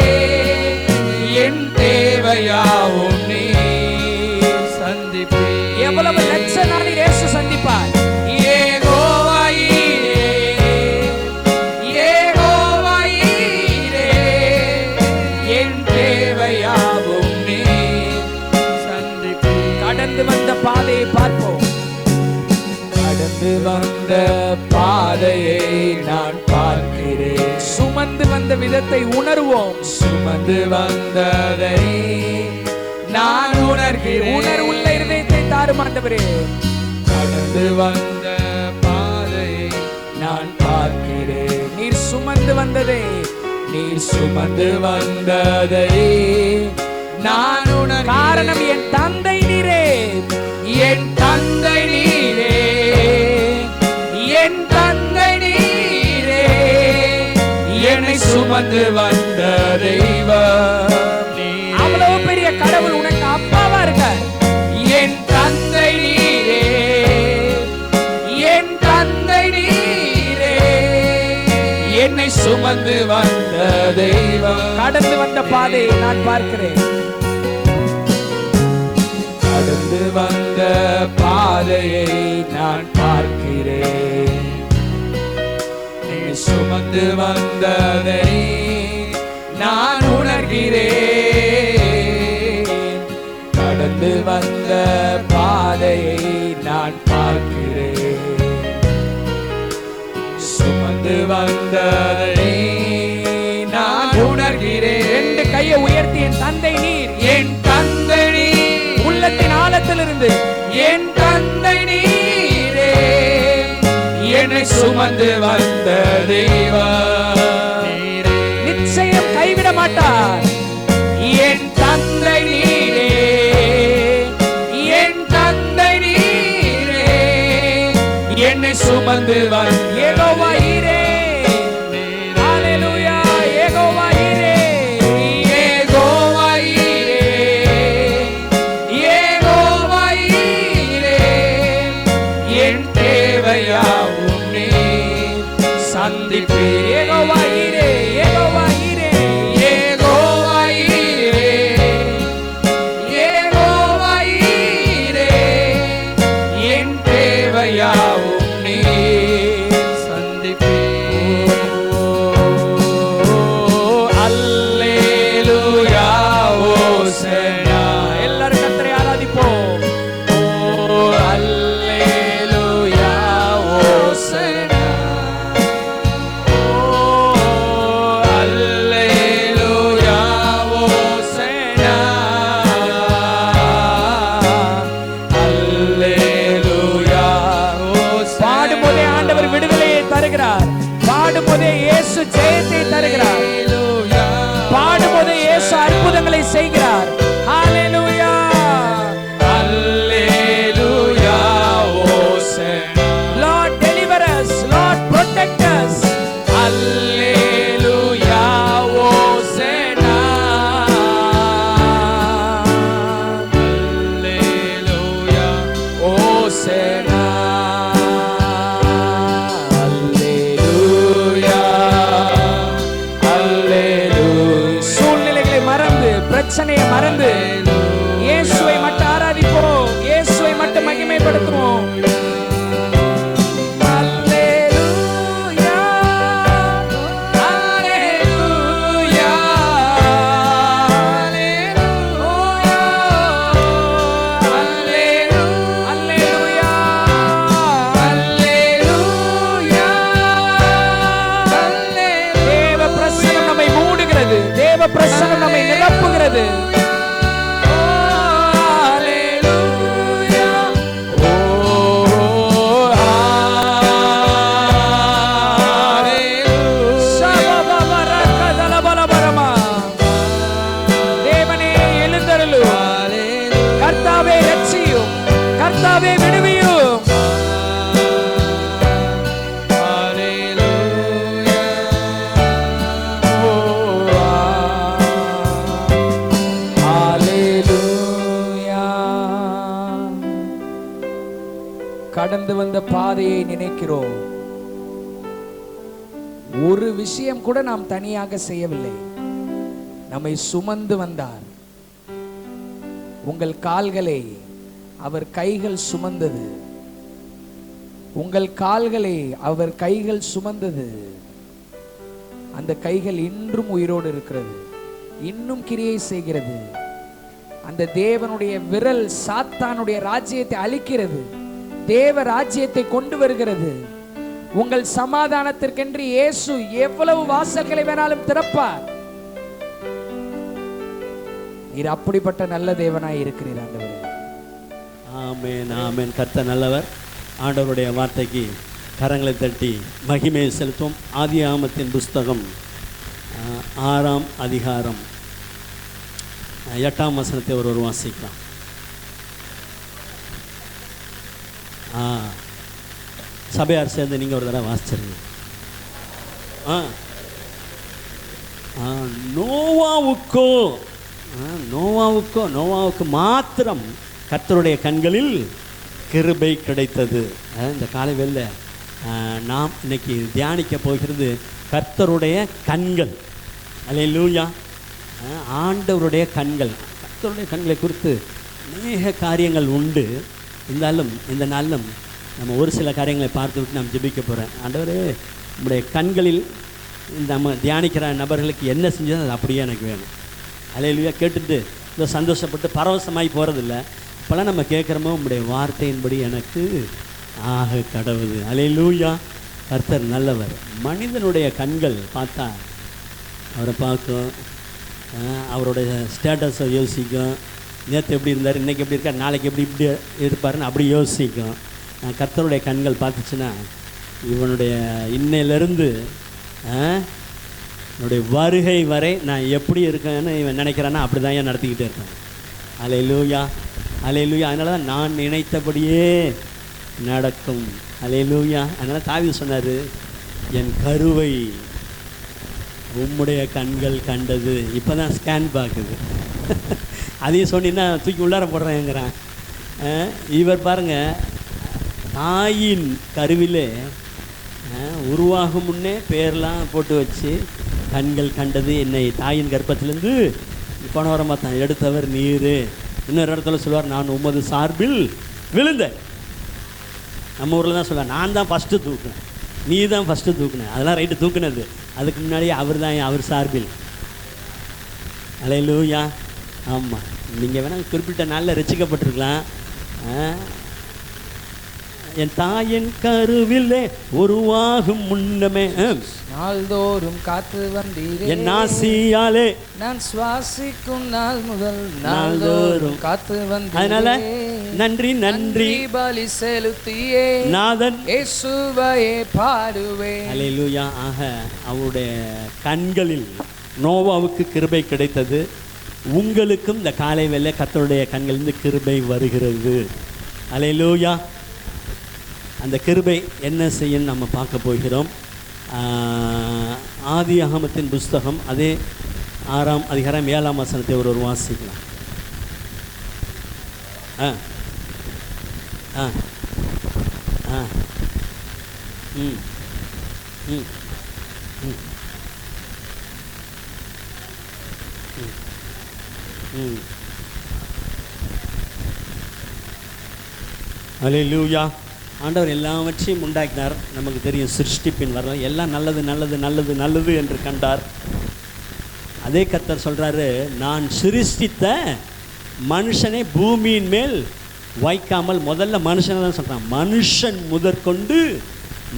[SPEAKER 1] என் தேவையாவும் நீர் சந்திப்பீர். எவ்வளவு லட்ச நாளில் இயேசு சந்திப்பார். யெகோவா ஈரே, யெகோவா ஈரே, என் தேவையாவும் நீர் சந்திப்பீர். கடந்து வந்த பாதையை பார்ப்போம். கடந்து வந்த பாதையை நான் பார்க்கிறேன். சுமந்து வந்த விதத்தை உணர்வோம். சுமந்து வந்ததை நான் உணர்கிறேன். உணர்வுள்ள இருதயத்தை தாரும் ஆண்டவரே. கடந்து வந்த பாதையை நான் பார்க்கிறேன். நீர் சுமந்து வந்ததை, நீர் சுமந்து வந்ததை நான் உணர்கிறேன். காரணம் என் தந்தை நீரே, என் தந்தை நீரே, என் தந்தை நீரே, என்னை சுமந்து வந்த தெய்வம். அவ்வளவு பெரிய கடவுள் உனக்கு அப்பாவா இருக்க. என் தந்தை நீரே, என் தந்தை நீரே, என்னை சுமந்து வந்த தெய்வம். கடந்து வந்த பாதையை நான் பார்க்கிறேன். கடந்து வந்த பாதையை நான் பார்க்கிறேன். நீ சுமந்து வந்ததை நான் உணர்கிறேன். கடந்து வந்த பாதையை நான் பார்க்கிறேன். சுமந்து வந்ததை நான் உணர்கிறேன். ரெண்டு கையை உயர்த்தி என் தந்தை நீர், என் தந்தை நீர். உள்ளத்தின் ஆழத்திலிருந்து என் தந்தை நீரே, என்னை சுமந்து வந்த தெய்வம். நிச்சயம் கைவிட மாட்டார். என் தந்தை
[SPEAKER 2] சந்திப்பேன்.
[SPEAKER 1] யெகோவா ஈரே, யெகோவா ஈரே,
[SPEAKER 2] யெகோவா ஈரே, யெகோவா ஈரே, என் தேவையாவும் நீர் சந்திப்பீர். அல்லேலூயா ஓசன்னா.
[SPEAKER 1] எல்லாரும் கர்த்தரை ஆராதிப்போம்.
[SPEAKER 2] அல்லேலூயா ஓசன்னா. அல்லேலூயா ஓசன்னா. அல்லேலூயா ஓசன்னா.
[SPEAKER 1] பாடும்போதே ஆண்டவர் விடுதலையை தருகிறார். பாடும்போதே இயேசு ஜெயத்தை தருகிறார். பாடும்போதே இயேசு அற்புதங்களை செய்கிறார். ஹalleluya.
[SPEAKER 2] அல்லேலூயா ஓசன்னா.
[SPEAKER 1] Lord deliver us, Lord protect us.
[SPEAKER 2] அல்லேலூயா ஓசன்னா. அல்லேலூயா ஓசன்னா. அல்லேலூயா. அல்லேலூயா.
[SPEAKER 1] சூழ்நிலைகளை மறந்து, பிரச்சனையை மறந்து இயேசுவை மட்டும் ஆராதிப்போம். இயேசுவை மட்டும் மகிமைப்படுத்துவோம். அல்லேலூயா.
[SPEAKER 2] அல்லேலூயா.
[SPEAKER 1] அல்லேலூயா.
[SPEAKER 2] அல்லேலூயா.
[SPEAKER 1] தேவ பிரசன்னம் நம்மை மூடுகிறது. தேவ பிரசன்னம் நம்மை நிரப்புகிறது. சபபபரகதலபலபரமா. தேவனே எழுந்தருளும். கர்த்தாவே ரட்சியும். கர்த்தாவே விடுவியும். ஹalleluya. கடந்து வந்த பாதையை நினைக்கிறோம். ஒரு விஷயம் கூட நாம் தனியாக செய்யவில்லை. நம்மை சுமந்து வந்தார். உங்கள் கால்களை அவர் கைகள் சுமந்தது. உங்கள் கால்களை அவர் கைகள் சுமந்தது. அந்த கைகள் இன்றும் உயிரோடு இருக்கிறது. இன்னும் கிரியை செய்கிறது. அந்த தேவனுடைய விரல் சாத்தானுடைய ராஜ்யத்தை அழிக்கிறது. தேவ ராஜ்யத்தை கொண்டு வருகிறது. உங்கள் சமாதானத்திற்கென்று இயேசு எவ்வளவு வாசல்களை வேணாலும் திறப்பார். நீர் அப்படிப்பட்ட நல்ல தேவனாய் இருக்கிறீர் ஆண்டவரே.
[SPEAKER 3] ஆமென், ஆமென். கர்த்தர் நல்லவர். ஆண்டவருடைய வார்த்தைக்கு கரங்களை தட்டி மகிமையை செலுத்தும். ஆதியாகமத்தின் புஸ்தகம் 6ஆம் அதிகாரம் 8ஆம் வசனத்தை ஒருவர் வாசிக்கலாம். சபையார் சேர்ந்து நீங்கள் ஒரு தடவை வாசிச்சிருங்க. நோவாவுக்கு மாத்திரம் கர்த்தருடைய கண்களில் கிருபை கிடைத்தது. இந்த காலை வேளையில நாம் இன்னைக்கு தியானிக்க போகிறது கர்த்தருடைய கண்கள். அல்லேலூயா. ஆண்டவருடைய கண்கள். கர்த்தருடைய கண்களை குறித்து அநேக காரியங்கள் உண்டு. இருந்தாலும் இந்த நாளிலும் நம்ம ஒரு சில காரியங்களை பார்த்துவிட்டு நாம் ஜெபிக்க போகிறேன். ஆண்டவரே, நம்முடைய கண்களில் நம்ம தியானிக்கிற நபர்களுக்கு என்ன செஞ்சது அது அப்படியே எனக்கு வேணும். அல்லேலூயா. கேட்டுட்டு இதை சந்தோஷப்பட்டு பரவசமாகி போகிறதில்ல. இப்போலாம் நம்ம கேட்குறோமோ உங்களுடைய வார்த்தையின்படி எனக்கு ஆக கடவுது. அல்லேலூயா. கர்த்தர் நல்லவர். மனிதனுடைய கண்கள் பார்த்தா அவரை பார்க்கும், அவருடைய ஸ்டேட்டஸை யோசிக்கும். நேற்று எப்படி இருந்தார், இன்றைக்கி எப்படி இருக்கார், நாளைக்கு இப்படி இருப்பாருன்னு அப்படி யோசிக்கும். கர்த்தருடைய கண்கள் பார்த்துச்சுன்னா இவனுடைய இன்னையிலேருந்து என்னுடைய வருகை வரை நான் எப்படி இருக்கேன்னு இவன் நினைக்கிறான்னா அப்படி தான் ஏன் நடத்திக்கிட்டே இருக்கான். அல்லேலூயா. அல்லேலூயா. அதனால தான் நான் நினைத்தபடியே நடக்கும். அல்லேலூயா. அதனால் தாவீது சொன்னார், என் கருவை உம்முடைய கண்கள் கண்டது. இப்போ தான் ஸ்கேன் பார்க்குது. அதையும் சொன்னீங்கன்னா தூக்கி உள்ளார போடுறேங்கிறான். இவர் பாருங்கள், தாயின் கருவிலே உருவாகும் முன்னே பேர்லாம் போட்டு வச்சு, கண்கள் கண்டது என்னை தாயின் கர்ப்பத்திலேருந்து பணவரமாக தான் எடுத்தவர் நீர். இன்னொரு இடத்துல சொல்லுவார், நான் உமது சார்பில் விழுந்தேன். நம்ம ஊரில் தான் சொல்லுவார், நான் தான் ஃபஸ்ட்டு தூக்குனேன், நீ தான் ஃபஸ்ட்டு தூக்குனேன். அதெல்லாம் ரைட்டு தூக்குனது. அதுக்கு முன்னாடியே அவர் தான் அவர் சார்பில். அல்லேலூயா. ஆமாம், நீங்கள் வேணால் குறிப்பிட்ட நாளில் ரட்சிக்கப்பட்டிருக்கலாம். என் தாயின் கருவிலே உருவாகும் முன்னமே
[SPEAKER 2] நாள்தோறும் காத்து வந்தீரே,
[SPEAKER 3] என் ஆசியாலே
[SPEAKER 2] நான் சுவாசிக்கும் நாள் முதல் நாள்தோறும் காத்து வந்தீரே.
[SPEAKER 3] அதனால நன்றி நன்றி
[SPEAKER 2] பலி செலுத்தியே
[SPEAKER 3] நாதன்
[SPEAKER 2] இயேசுவையே பாடுவேன்.
[SPEAKER 3] அல்லேலூயா. ஆக அவருடைய கண்களில் நோவாவுக்கு கிருபை கிடைத்தது. உங்களுக்கும் இந்த காலை வேளை கர்த்தருடைய கண்களிலிருந்து கிருபை வருகிறது. அல்லேலூயா. அந்த கிருபை என்ன செய்யும் நம்ம பார்க்க போகிறோம். ஆதியாகமத்தின் புஸ்தகம் அதே 6ஆம் அதிகாரம் 7ஆம் வசனத்தை ஒரு வாசிக்கலாம். ஆ ஆ ஆ ம் ம் ம் ம். அல்லேலூயா. ஆண்டவர் எல்லாவற்றையும் உண்டாக்கினார். நமக்கு தெரியும் சிருஷ்டிப்பின் வரலாம் எல்லாம் நல்லது நல்லது நல்லது நல்லது என்று கண்டார். அதே கர்த்தர் சொல்கிறாரு, நான் சிருஷ்டித்த மனுஷனை பூமியின் மேல் வைக்காமல், முதல்ல மனுஷனை தான் சொல்கிறான், மனுஷன் முதற்கொண்டு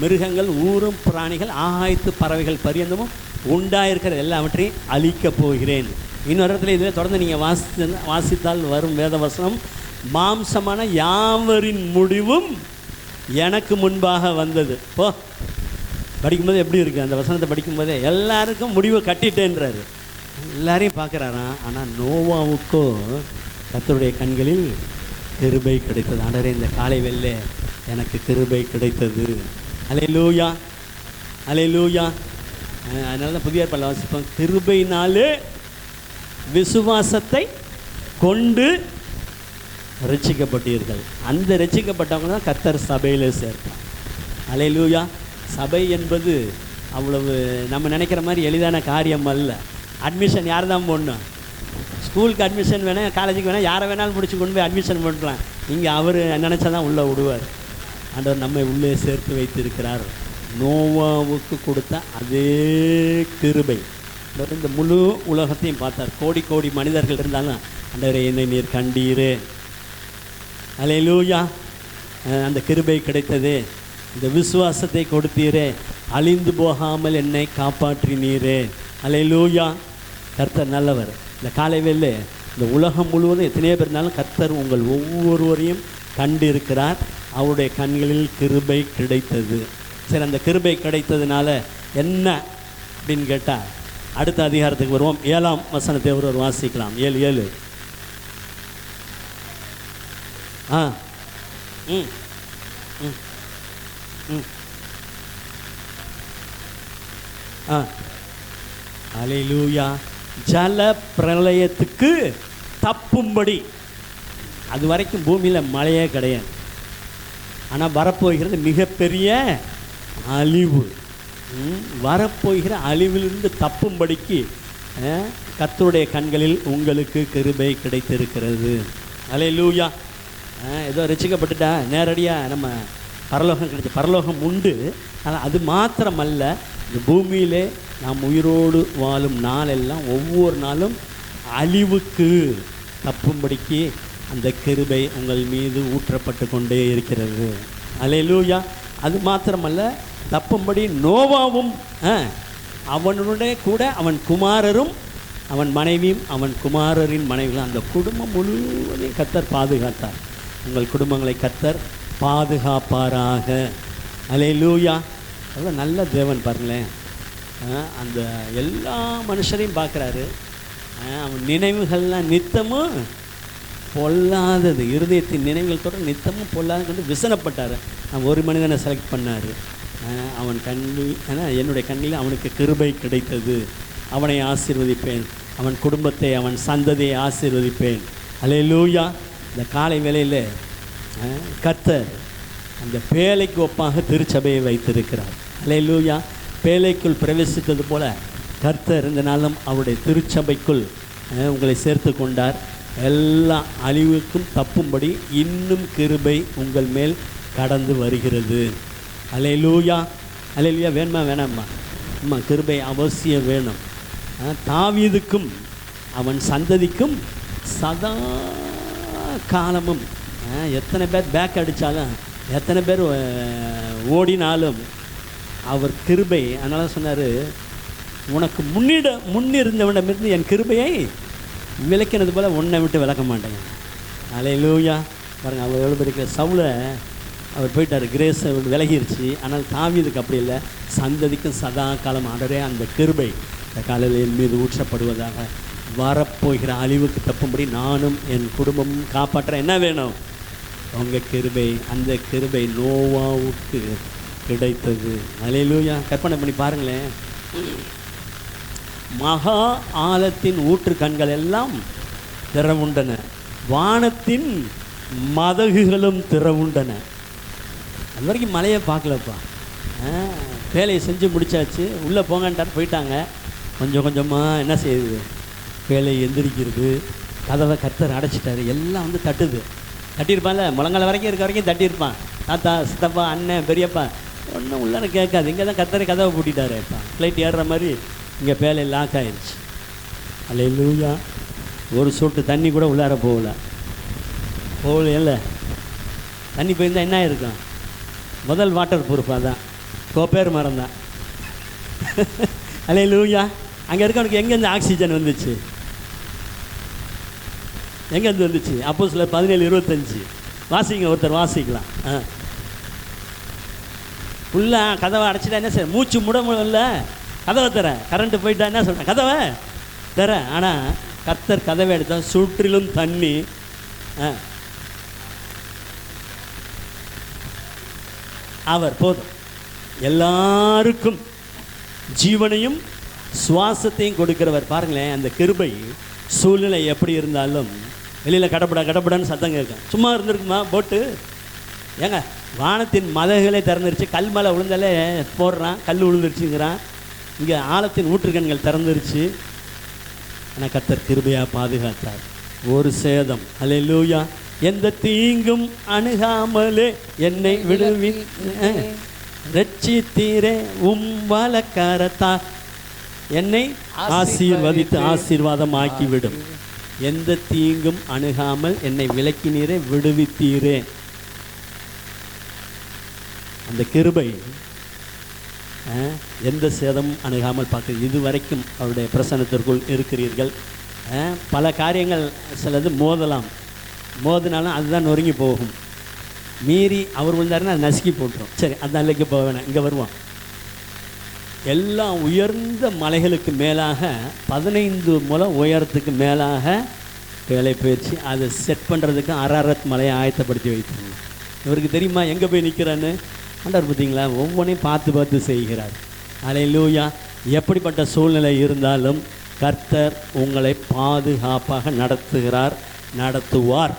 [SPEAKER 3] மிருகங்கள் ஊரும் பிராணிகள் ஆகாயத்து பறவைகள் பரியந்தமும் உண்டாயிருக்கிற எல்லாவற்றையும் அழிக்கப் போகிறேன். இன்னொரு இடத்துல இதில் தொடர்ந்து நீங்கள் வாசித்தால் வரும் வேதவசனம், மாம்சமான யாவரின் முடிவும் எனக்கு முன்பாக வந்தது. போ, படிக்கும்போது எப்படி இருக்குது அந்த வசனத்தை படிக்கும்போதே, எல்லாருக்கும் முடிவை கட்டிட்டேன்றாரு. எல்லாரையும் பார்க்குறாராம். ஆனால் நோவாவுக்கோ கர்த்தருடைய கண்களில் கிருபை கிடைத்தது. ஆண்டவரே, இந்த காலை வெள்ளை எனக்கு கிருபை கிடைத்தது. அல்லேலூயா அல்லேலூயா. அதனால தான் புதிய ஏற்பாட்டில் வாசிப்போம், கிருபையினாலே விசுவாசத்தை கொண்டு ரட்சிக்கப்பட்டீர்கள். அந்த ரட்சிக்கப்பட்டவங்க தான் கர்த்தர் சபையில் சேர்ப்பார். அல்லேலூயா. சபை என்பது அவ்வளவு நம்ம நினைக்கிற மாதிரி எளிதான காரியம் அல்ல. அட்மிஷன் யார் தான் போடணும்? ஸ்கூலுக்கு அட்மிஷன் வேணால், காலேஜுக்கு வேணால், யாரை வேணாலும் பிடிச்சி கொண்டு போய் அட்மிஷன் பண்ணலாம். இங்கே அவர் நினச்சா தான் உள்ளே விடுவார். ஆண்டவர் நம்மை உள்ளே சேர்த்து வைத்திருக்கிறார். நோவாவுக்கு கொடுத்த அதே கிருபை இந்த முழு உலகத்தையும் பார்த்தார். கோடி கோடி மனிதர்கள் இருந்தாலும் ஆண்டவரே, என்னை நீர் கண்டீரே. அல்லேலூயா. அந்த கிருபை கிடைத்தது. இந்த விசுவாசத்தை கொடுத்தீரே, அழிந்து போகாமல் என்னை காப்பாற்றினீரே. அல்லேலூயா. கர்த்தர் நல்லவர். இந்த காலை வேளை இந்த உலகம் முழுவதும் எத்தனையோ பேர் இருந்தாலும் கர்த்தர் உங்கள் ஒவ்வொருவரையும் கண்டிருக்கிறார். அவருடைய கண்களில் கிருபை கிடைத்தது. சரி, அந்த கிருபை கிடைத்ததுனால என்ன அப்படின்னு கேட்டால், அடுத்த அதிகாரத்துக்கு வருவோம். 7ஆம் வசனத்தை ஒருவர் வாசிக்கலாம். 7:7. ஆ ம் ம் ம் ஆ அல்லேலூயா. ஜல பிரளயத்துக்கு தப்பும்படி, அது வரைக்கும் பூமியில் மழையே கிடையாது. ஆனால் வரப்போகிறது மிகப்பெரிய அழிவு. வரப்போகிற அழிவிலிருந்து தப்பும்படிக்கு கர்த்தருடைய கண்களில் உங்களுக்கு கிருபை கிடைத்திருக்கிறது. அல்லேலூயா. ஏதோ ரட்சிக்கப்பட்டுட்டா நேரடியாக நம்ம பரலோகம் கிடைச்ச பரலோகம் உண்டு. ஆனால் அது மாத்திரமல்ல, இந்த பூமியிலே நாம் உயிரோடு வாழும் நாளெல்லாம் ஒவ்வொரு நாளும் அழிவுக்கு தப்பும்படிக்கு அந்த கிருபை உங்கள் மீது ஊற்றப்பட்டு கொண்டே இருக்கிறது. அல்லேலூயா. அது மாத்திரமல்ல, தப்பும்படி நோவாவும் அவனுடைய கூட அவன் குமாரரும் அவன் மனைவியும் அவன் குமாரரின் மனைவிகளும், அந்த குடும்பம் முழுவதையும் கர்த்தர் பாதுகாத்தார். உங்கள் குடும்பங்களை கர்த்தர் பாதுகாப்பாராக. அல்லேலூயா. அவ்வளோ நல்ல தேவன் பாருங்களேன். அந்த எல்லா மனுஷரையும் பார்க்குறாரு. அவன் நினைவுகள்லாம் நித்தமும் பொல்லாதது, இருதயத்தின் நினைவுகள் தொடர் நித்தமும் பொல்லாத கண்டு விசனப்பட்டார். அவன் ஒரு மனிதனை செலக்ட் பண்ணார். அவன் கண்ணில் என்னுடைய கண்ணில் அவனுக்கு கிருபை கிடைத்தது. அவனை ஆசீர்வதிப்பேன், அவன் குடும்பத்தை அவன் சந்ததியை ஆசீர்வதிப்பேன். அல்லேலூயா. இந்த காலை வேளையில் கர்த்தர் அந்த பேழைக்கு ஒப்பாக திருச்சபையை வைத்திருக்கிறார். அல்லேலூயா. பேழைக்குள் பிரவேசித்தது போல கர்த்தர் இந்த நாளும் அவருடைய திருச்சபைக்குள் உங்களை சேர்த்து கொண்டார். எல்லா அழிவுக்கும் தப்பும்படி இன்னும் கிருபை உங்கள் மேல் கடந்து வருகிறது. அல்லேலூயா. அல்லேலூயா. வேணுமா வேணாம்மா? அம்மா, கிருபை அவசியம் வேணும். தாவீதுக்கும் அவன் சந்ததிக்கும் சதா காலமும் எத்தனை பேர் பேக் அடித்தாலும், எத்தனை பேர் ஓடினாலும் அவர் கிருபை, அதனால சொன்னார், உனக்கு முன்னிருந்தவனிடமிருந்து என் கிருபையை விளக்கினது போல் உன்னை விட்டு விளக்க மாட்டேங்க. அல்லேலூயா. பாருங்கள், அவர் எவ்வளோ இருக்கிற சவுலை அவர் போயிட்டார், கிரேஸ் விலகிருச்சு. ஆனால் தாவீதுக்கு அப்படி இல்லை, சந்ததிக்கும் சதா காலம் ஆண்டவரே அந்த கிருபை இந்த காலையில் என் மீது ஊற்றப்படுவதாக. வரப்போகிற அழிவுக்கு தப்பும்படி நானும் என் குடும்பமும் காப்பாற்ற என்ன வேணும்? உங்கள் கிருபை. அந்த கிருபை நோவாவுக்கு கிடைத்தது. அல்லேலூயா. கற்பனை பண்ணி பாருங்களேன், மகா ஆழத்தின் ஊற்று கண்கள் எல்லாம் திறவுண்டன, வானத்தின் மதகுகளும் திறவுண்டன. அது வரைக்கும் மழையை பார்க்கலப்பா. வேலையை செஞ்சு முடிச்சாச்சு, உள்ளே போங்கன்ட்டார், போயிட்டாங்க. கொஞ்சம் கொஞ்சமாக என்ன செய்யுது? வேலையை எந்திரிக்கிறது, கதவை கர்த்தர் அடைச்சிட்டாரு. எல்லாம் வந்து தட்டுது. தட்டியிருப்பான்ல, முழங்கால வரைக்கும் இருக்க வரைக்கும் தட்டியிருப்பான். தாத்தா, சித்தப்பா, அண்ணன், பெரியப்பா, ஒன்றும் உள்ளார கேட்காது. இங்கே தான் கர்த்தரை கதவை பூட்டிட்டாரு. இப்போ ஃப்ளைட் ஏறுற மாதிரி இங்கே வேலை லாக் ஆயிடுச்சு. அல்லேலூயா. ஒரு சொட்டு தண்ணி கூட உள்ளார போகல இல்லை. தண்ணி போயிருந்தால் என்ன இருக்கும்? முதல் வாட்டர் ப்ரூஃபாக தான் கோப்பேர் மரம் தான். அல்லேலூயா. அங்கே இருக்கவனுக்கு எங்கேருந்து ஆக்சிஜன் வந்துச்சு? எங்கேருந்து வந்துச்சு? அப்போஸ்தலர் 17:25 வாசிங்க, ஒருத்தர் வாசிக்கலாம். ஃபுல்லாக கதவை அடைச்சிட்டா என்ன சார்? மூச்சு முட முடியல, கதவை தர. கரண்ட்டு போயிட்டா என்ன சொல்கிறேன்? கதவை தர. ஆனால் கர்த்தர் கதவை எடுத்தால் சுற்றிலும் தண்ணி. அவர் போதும், எல்லாருக்கும் ஜீவனையும் சுவாசத்தையும் கொடுக்கிறவர். பாருங்களேன், அந்த கிருபை சூழ்நிலை எப்படி இருந்தாலும் வெளியில் கடப்படான்னு சத்தம் கேட்கும். சும்மா இருந்திருக்குமா போட்டு? ஏங்க, வானத்தின் மதகுகளை திறந்துருச்சு, கல் மலை விழுந்தாலே போடுறான், கல் விழுந்துருச்சுங்கிறான். இங்கே ஆழத்தின் ஊற்றுக்கண்கள் திறந்துருச்சு. ஆனால் கர்த்தர் கிருபையாக பாதுகாத்தார். ஒரு சேதம். அல்லேலூயா. எந்த தீங்கும் அணுகாமலே என்னை விடுவி ரட்சித்தீரே வலக்கரத்தால் என்னை ஆசீர்வதித்து ஆசீர்வாதம் ஆக்கிவிடும். எந்த தீங்கும் அணுகாமல் என்னை விலக்கினீரே, விடுவித்தீரே. அந்த கிருபை எந்த சேதமும் அணுகாமல் பார்க்க இதுவரைக்கும் அவருடைய பிரசன்னத்திற்குள் இருக்கிறீர்கள். பல காரியங்கள் சிலது மோதினாலும் அதுதான் நொறுங்கி போகும். மீறி அவர் விழுந்தாருன்னா அது நசுக்கி போட்டுரும். சரி, அது நல்லைக்கு போக வேணாம், இங்கே வருவோம். எல்லா உயர்ந்த மலைகளுக்கு மேலாக 15 முழம் உயரத்துக்கு மேலாக வேலை பயிற்சி அதை செட் பண்ணுறதுக்கு அரரத் மலையை ஆயத்தப்படுத்தி வைத்தாங்க. இவருக்கு தெரியுமா எங்கே போய் நிற்கிறான்னு? ஆண்டவர் பார்த்தீங்களா, ஒவ்வொன்றையும் பார்த்து செய்கிறார். அல்லேலூயா. எப்படிப்பட்ட சூழ்நிலை இருந்தாலும் கர்த்தர் உங்களை பாதுகாப்பாக நடத்துவார்.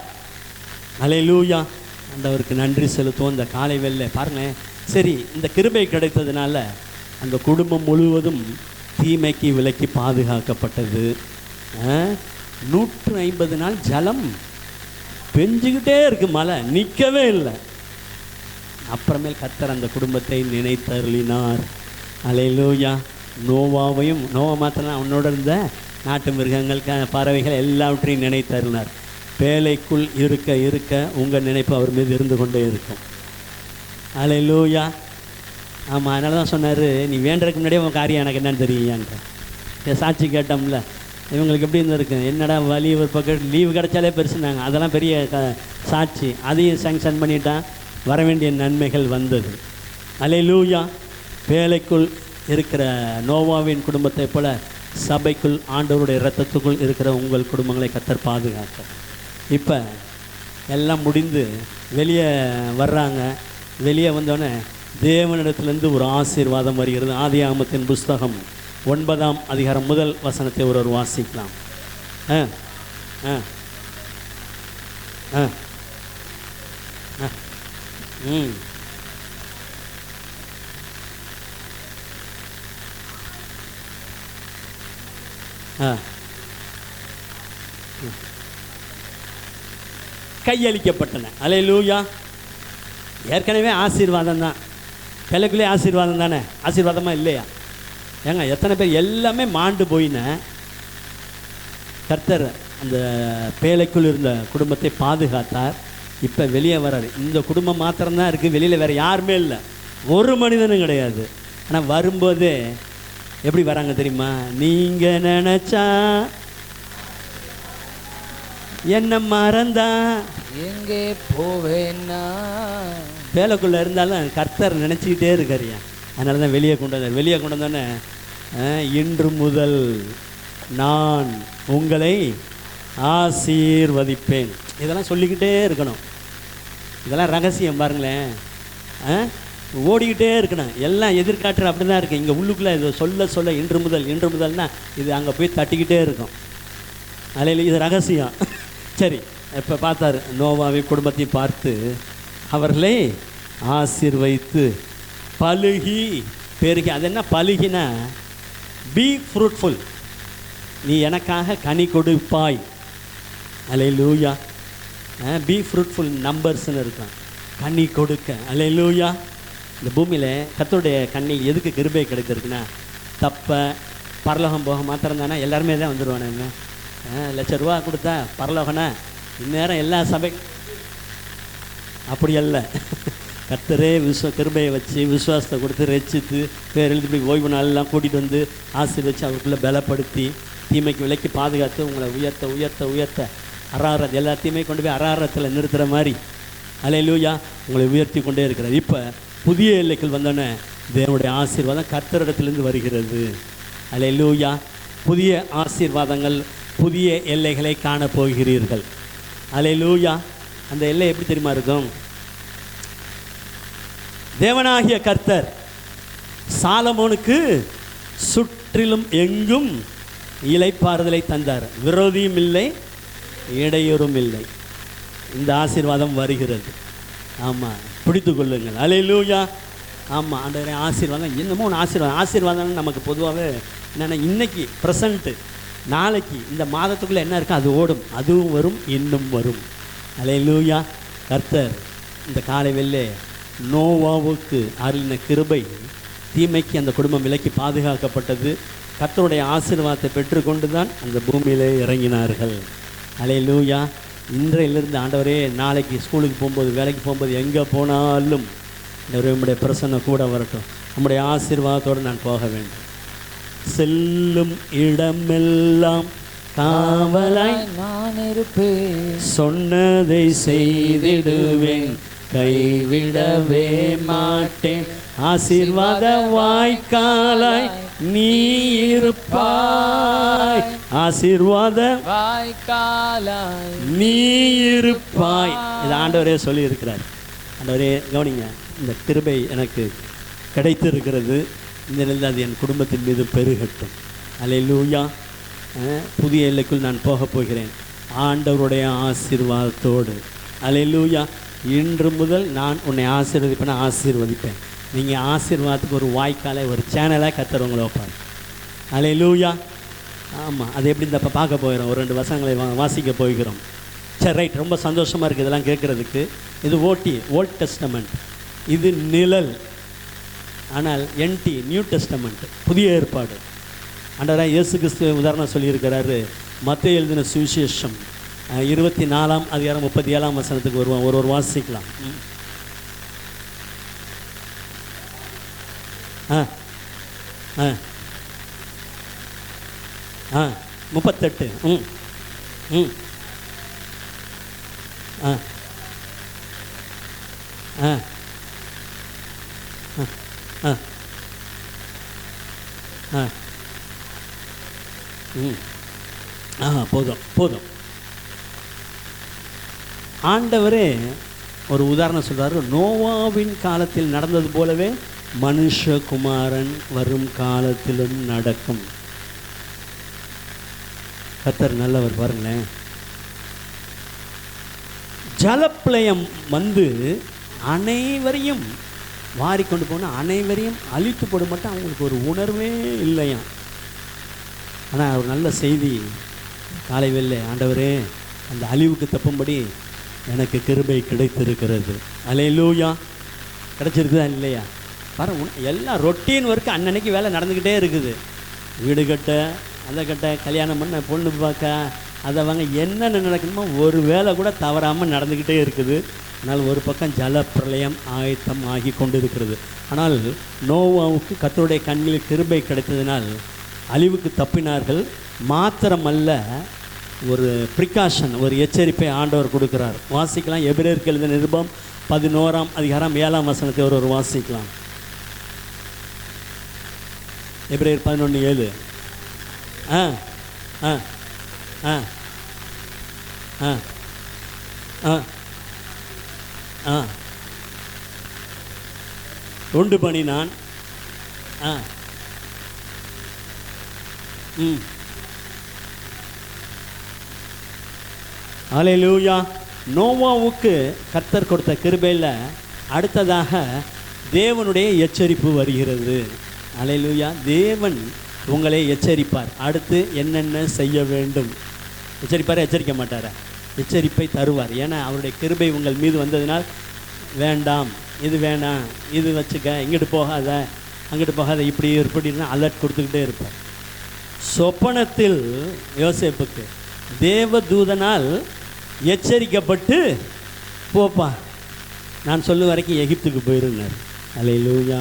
[SPEAKER 3] அல்லேலூயா. ஆண்டவருக்கு நன்றி செலுத்துவோம். இந்த காலை வேளையில பாருங்களேன், சரி, இந்த கிருபை கிடைத்ததுனால அந்த குடும்பம் முழுவதும் தீமைக்கு விலக்கி பாதுகாக்கப்பட்டது. 150 நாள் ஜலம் பெஞ்சுக்கிட்டே இருக்கு, மழை நிற்கவே இல்லை. அப்புறமேல் கர்த்தர் அந்த குடும்பத்தை நினைத்தருளினார். அல்லேலூயா. நோவா மாத்திரம் அவனோட இருந்த நாட்டு மிருகங்கள், பறவைகள் எல்லாவற்றையும் நினைத்தருளினார். பேழைக்குள் இருக்க உங்கள் நினைப்பு அவர் மீது இருந்து கொண்டே இருக்கும். அல்லேலூயா. ஆமாம், அதனால தான் சொன்னார், நீ வேண்டதுக்கு முன்னாடியே உன் காரியம் எனக்கு என்னன்னு தெரியுங்க. சாட்சி கேட்டோம்ல, இவங்களுக்கு எப்படி இருந்திருக்கு, என்னடா வலி, ஒரு பக்கம் லீவு கிடச்சாலே பெருசுனாங்க. அதெல்லாம் பெரிய சாட்சி. அதையும் சாங்ஷன் பண்ணிட்டான், வர வேண்டிய நன்மைகள் வந்தது. அல்லேலூயா. பேழைக்குள் இருக்கிற நோவாவின் குடும்பத்தை போல சபைக்குள் ஆண்டவருடைய இரத்தத்துக்குள் இருக்கிற உங்கள் குடும்பங்களை கர்த்தர் பாதுகாக்க. இப்போ எல்லாம் முடிந்து வெளியே வர்றாங்க. வெளியே வந்தோடனே தேவனிடத்திலிருந்து ஒரு ஆசீர்வாதம் வருகிறது. ஆதியாகமத்தின் புஸ்தகம் 9ஆம் அதிகாரம் முதல் வசனத்தை ஒருவர் வாசிக்கலாம். ஆ கையளிக்கப்பட்டன. அல்லேலூயா. ஏற்கனவே ஆசீர்வாதம் தான், கிழக்குள்ளே ஆசீர்வாதம் தானே, ஆசீர்வாதமாக இல்லையா? ஏங்க எத்தனை பேர் எல்லாமே மாண்டு போயின கர்த்தர் அந்த பேழைக்குள் இருந்த குடும்பத்தை பாதுகாத்தார். இப்போ வெளியே வர்றாரு. இந்த குடும்பம் மாத்திரம்தான் இருக்குது, வெளியில் வேறு யாருமே இல்லை, ஒரு மனிதனும் கிடையாது. ஆனால் வரும்போதே எப்படி வராங்க தெரியுமா? நீங்கள் நினச்சா என்ன மறந்தா
[SPEAKER 2] எங்கே போவேன்னா.
[SPEAKER 3] வேலைக்குள்ளே இருந்தாலும் கர்த்தர் நினச்சிக்கிட்டே இருக்காரியா. அதனால தான் வெளியே கொண்டு வந்தார். வெளியே கொண்டு வந்தோன்னே இன்று முதல் நான் உங்களை ஆசீர்வதிப்பேன், இதெல்லாம் சொல்லிக்கிட்டே இருக்கணும். இதெல்லாம் ரகசியம் பாருங்களேன். ஓடிக்கிட்டே இருக்கணும். எல்லாம் எதிர்காற்று அப்படி தான் இருக்குது. இங்கே உள்ளுக்குள்ளே இது சொல்ல சொல்ல இன்று முதல் இன்று முதல்னா இது அங்கே போய் தட்டிக்கிட்டே இருக்கும். அதில் இது ரகசியம். சரி, இப்போ பார்த்தார் நோவாவை குடும்பத்தையும் பார்த்து அவர்களை ஆசீர்வதித்து பலுகி பெருகி. அது என்ன பலுகினா? பி ஃப்ரூட்ஃபுல், நீ எனக்காக கனி கொடுப்பாய். அல்லேலூயா. பி ஃப்ரூட்ஃபுல் நம்பர்ஸ்ன்னு இருக்கான், கனி கொடுக்க. அல்லேலூயா. இந்த பூமியில் கர்த்தருடைய கண்ணில் எதுக்கு கிருபை கிடைத்திருக்குன்னா, தப்ப பரலோகம் போக மாத்திரம் தானே, எல்லாருமே தான் வந்துடுவானுங்க. ₹1,00,000 கொடுத்தா பரலோகனா இந்நேரம் எல்லா சபை அப்படி அல்ல. கர்த்தரே கிருபையை வச்சு விசுவாசத்தை கொடுத்து ரட்சித்து பேர் எழுதி ஓய்வு நாளெல்லாம் கூட்டிகிட்டு வந்து ஆசீர்வச்சு அவருக்குள்ளே பலப்படுத்தி தீமைக்கு விலைக்கு பாதுகாத்து உங்களை உயர்த்த உயர்த்த உயர்த்த அராரத் எல்லாத்தையுமே கொண்டு போய் அராரத்தில் நிறுத்துகிற மாதிரி அல்லேலூயா உங்களை உயர்த்தி கொண்டே இருக்கிறார். இப்போ புதிய எல்லைகள் வந்தோடனே தேவனுடைய ஆசீர்வாதம் கர்த்தரிடத்திலிருந்து வருகிறது. அல்லேலூயா. புதிய ஆசீர்வாதங்கள், புதிய எல்லைகளை காணப்போகிறீர்கள். அல்லேலூயா. அந்த எல்லை எப்படி தெரியுமா இருக்கும்? தேவனாகிய கர்த்தர் சாலமோனுக்கு சுற்றிலும் எங்கும் இளைப்பாறுதலை தந்தார். விரோதியும் இல்லை, இடையூறும் இல்லை. இந்த ஆசீர்வாதம் வருகிறது. ஆமாம், பிடித்து கொள்ளுங்கள். அல்லேலூயா. ஆமாம், அந்த ஆசீர்வாதம் என்னமோ ஒன்று ஆசீர்வாதம். ஆசீர்வாதம் நமக்கு பொதுவாகவே என்னென்னா, இன்றைக்கி ப்ரெசண்ட்டு, நாளைக்கு இந்த மாதத்துக்குள்ளே என்ன இருக்கோ அது ஓடும், அதுவும் வரும், இன்னும் வரும். அல்லேலூயா. கர்த்தர் இந்த காலை வெள்ளே நோவாவுக்கு அருளின கிருபை, தீமைக்கு அந்த குடும்பம் விலக்கி பாதுகாக்கப்பட்டது. கர்த்தருடைய ஆசீர்வாதத்தை பெற்றுக்கொண்டு தான் அந்த பூமியிலே இறங்கினார்கள். அல்லேலூயா. இன்றையிலிருந்து ஆண்டவரே, நாளைக்கு ஸ்கூலுக்கு போகும்போது, வேலைக்கு போகும்போது, எங்கே போனாலும் நம்முடைய பிரசன்னம் கூட வரட்டும், நம்முடைய ஆசீர்வாதத்தோடு நான் போக வேண்டும். செல்லும் இடமெல்லாம் காவலாய்
[SPEAKER 2] நான் இருப்பேன்,
[SPEAKER 3] சொன்னதை செய்திடுவேன், கைவிடவே மாட்டேன். ஆசீர்வாத வாய்க்காலாய் நீ இருப்பாய், ஆசீர்வாத
[SPEAKER 2] வாய்க்காலாய்
[SPEAKER 3] நீ இருப்பாய். இது ஆண்டவரே சொல்லி இருக்கிறார். ஆண்டவரே கவனிங்க, இந்த கிருபை எனக்கு கிடைத்திருக்கிறது, இந்த நிலையில் அது என் குடும்பத்தின் மீது பெருகட்டும். அல்லேலூயா. புதிய எல்லைக்குள் நான் போகப் போகிறேன் ஆண்டவருடைய ஆசீர்வாதத்தோடு. அல்லேலூயா. இன்று முதல் நான் உன்னை ஆசீர்வதிப்பேன். நீங்கள் ஆசீர்வாதத்துக்கு ஒரு வாய்க்காலை, ஒரு சேனலாக கர்த்தர் உங்களை வைப்பார். அல்லேலூயா. ஆமாம், அது எப்படி இந்த பார்க்க போகிறோம், ஒரு 2 வசனங்களை வாசிக்க போகிறோம். சரி, ரைட். ரொம்ப சந்தோஷமாக இருக்குது இதெல்லாம் கேட்குறதுக்கு. இது ஓல்ட் டெஸ்டமெண்ட், இது நிழல். ஆனால் NT நியூ டெஸ்டமெண்ட், புதிய ஏற்பாடு. ஆண்டவராக இயேசு கிறிஸ்து உதாரணம் சொல்லியிருக்கிறாரு. மத்தேயு எழுதின சுவிசேஷம் 24ஆம் அதிகாரம் 37ஆம் வசனத்துக்கு வருவோம். ஒரு வாசிக்கலாம். 38. போதும். ஆண்டவரே ஒரு உதாரணம் சொல்றாரு. நோவாவின் காலத்தில் நடந்தது போலவே மனுஷகுமாரன் வரும் காலத்திலும் நடக்கும். கர்த்தர் நல்லவர். பாருங்களேன், ஜலப்பிரளயம் வந்து அனைவரையும் வாரிக்கொண்டு போனால் அனைவரையும் அழித்து போட மாட்டோம். அவங்களுக்கு ஒரு உணர்வே இல்லையா. ஆனால் ஒரு நல்ல செய்தி காலை வெள்ளை, ஆண்டவரே அந்த அழிவுக்கு தப்பும்படி எனக்கு கிருபை கிடைத்திருக்கிறது. அல்லேலூயா. கிடைச்சிருக்குதா இல்லையா? பாருங்க, எல்லாம் ரொட்டீன் ஒர்க்கு அன்னன்னைக்கு வேலை நடந்துக்கிட்டே இருக்குது. வீடு கட்ட, அதை கட்ட, கல்யாணம் பண்ண, பொண்ணு பார்க்க, அதை வாங்க, என்னென்ன நடக்கணுமோ ஒரு வேலை கூட தவறாமல் நடந்துக்கிட்டே இருக்குது. ஆனால் ஒரு பக்கம் ஜல பிரளயம் ஆயத்தம் ஆகி கொண்டு இருக்கிறது. ஆனால் நோவாவுக்கு கர்த்தருடைய கண்களில் கிருபை கிடைத்ததினால் அழிவுக்கு தப்பினார்கள். மாத்திரமல்ல, ஒரு ப்ரிகாஷன், ஒரு எச்சரிப்பை ஆண்டவர் கொடுக்கிறார். வாசிக்கலாம். எபிரேயருக்கு எழுதின நிருபம் 11ஆம் அதிகாரம் 7ஆம் வசனத்தை ஒரு வாசிக்கலாம். எபிரேயர் 11:7. ஆ ஆ ஆ ஆ ஆ ஆ உண்டு பண்ணினான். ஆ ம் அல்லேலூயா. நோவாவுக்கு கர்த்தர் கொடுத்த கிருபையில் அடுத்ததாக தேவனுடைய எச்சரிப்பு வருகிறது. அல்லேலூயா. தேவன் உங்களை எச்சரிப்பார். அடுத்து என்னென்ன செய்ய வேண்டும் எச்சரிப்பார். எச்சரிக்க மாட்டாரா? எச்சரிப்பை தருவார். ஏன்னா அவருடைய கிருபை உங்கள் மீது வந்ததினால், வேண்டாம், இது வேணாம், இது வச்சுக்க, இங்கிட்டு போகாத, அங்கிட்டு போகாத, இப்படி இப்படின்னா அலர்ட் கொடுத்துக்கிட்டே இருப்பார். சொப்பனத்தில் யோசேப்புக்கு தேவதூதனால் எச்சரிக்கப்பட்டு, போப்பா, நான் சொல்லும் வரைக்கும் எகிப்துக்கு போயிருந்தார். அல்லேலூயா,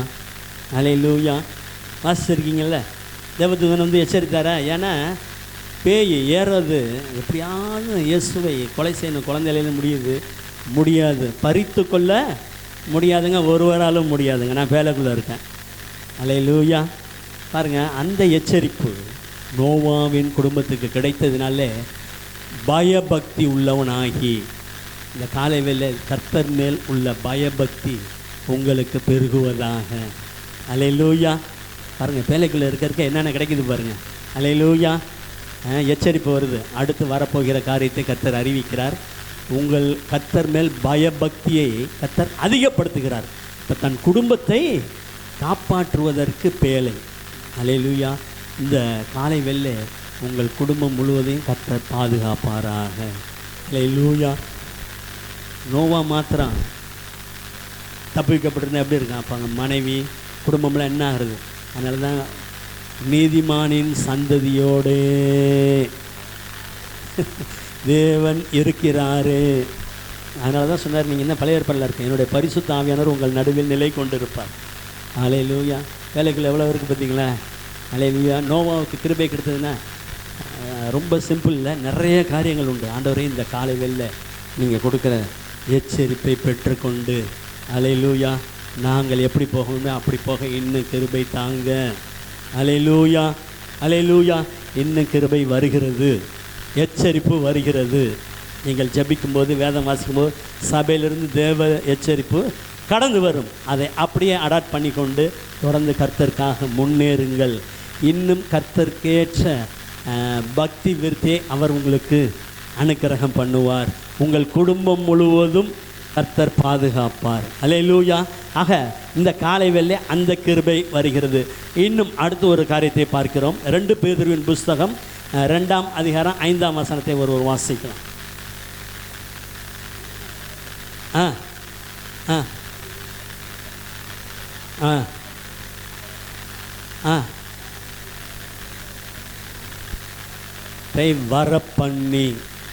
[SPEAKER 3] அல்லேலூயா. வாசிச்சிருக்கீங்கள்ல, தேவதூதன் வந்து எச்சரித்தாரா? ஏன்னா பேய் ஏறது எப்படியாவது இயேசுவை கொலை செய்யணும், குழந்தையில முடியாது, பறித்து கொள்ள முடியாதுங்க, ஒருவராலும் முடியாதுங்க. நான் வேலைக்குள்ளே இருக்கேன். அல்லேலூயா. பாருங்கள், அந்த எச்சரிப்பு நோவாவின் குடும்பத்துக்கு கிடைத்ததினாலே பயபக்தி உள்ளவனாகி, இந்த காலை வேளை கர்த்தர் மேல் உள்ள பயபக்தி உங்களுக்கு பெருகுவதாக. அல்லேலூயா. பாருங்கள், வேலைக்குள்ளே இருக்க என்னென்ன கிடைக்குது பாருங்கள். அல்லேலூயா. எச்சரிப்பு வருது. அடுத்து வரப்போகிற காரியத்தை கர்த்தர் அறிவிக்கிறார். உங்கள் கர்த்தர் மேல் பயபக்தியை கர்த்தர் அதிகப்படுத்துகிறார். இப்போ தன் குடும்பத்தை காப்பாற்றுவதற்கு பேலை. அல்லேலூயா. இந்த காலை வெள்ளை உங்கள் குடும்பம் முழுவதையும் கர்த்தர் பாதுகாப்பாராக. அல்லேலூயா. நோவா மாத்திரம் தப்பிக்கப்பட்டிருந்தா எப்படி இருக்கான்? அப்போ அங்கே மனைவி, குடும்பம்லாம் என்ன ஆகுறது? அதனால தான் நீதிமானின் சந்ததியோடே தேவன் இருக்கிறாரு. அதனால தான் சொன்னார், நீங்கள் என்ன பழைய ஏற்பாடில் இருக்கேன், என்னுடைய பரிசுத்த ஆவியானவர் உங்கள் நடுவில் நிலை கொண்டிருப்பார். அல்லேலூயா. வேலைக்குள்ள எவ்வளோ இருக்குது பார்த்தீங்களா? அல்லேலூயா. நோவாவுக்கு கிருபை கிடைத்ததுன்னா ரொம்ப சிம்பிள் இல்லை, நிறைய காரியங்கள் உண்டு. ஆண்டவரே, இந்த காலை வெள்ளை நீங்கள் கொடுக்குற எச்சரிப்பை பெற்றுக்கொண்டு, அல்லேலூயா, நாங்கள் எப்படி போகணுமே அப்படி போக இன்னும் கிருபை தாங்க. அல்லேலூயா, அல்லேலூயா. இன்னும் கிருபை வருகிறது, எச்சரிப்பு வருகிறது. நீங்கள் ஜெபிக்கும்போது, வேதம் வாசிக்கும்போது சபையிலிருந்து தேவ எச்சரிப்பு கடந்து வரும். அதை அப்படியே அடாப்ட் பண்ணி கொண்டு தொடர்ந்து கர்த்தருக்காக முன்னேறுங்கள். இன்னும் கர்த்தருக்கேற்ற பக்தி விருத்தியை அவர் உங்களுக்கு அனுக்கிரகம் பண்ணுவார். உங்கள் குடும்பம் முழுவதும் கர்த்தர் பாதுகாப்பார். அல்லேலூயா. ஆக இந்த காலை வேளை அந்த கிருபை வருகிறது. இன்னும் அடுத்து ஒரு காரியத்தை பார்க்கிறோம். 2 பேதுருவின் புஸ்தகம் 2ஆம் அதிகாரம் 5ஆம் வசனத்தை ஒருவர் வாசிக்கலாம். ஆ ஆ ஆ ஆ வர பண்ணி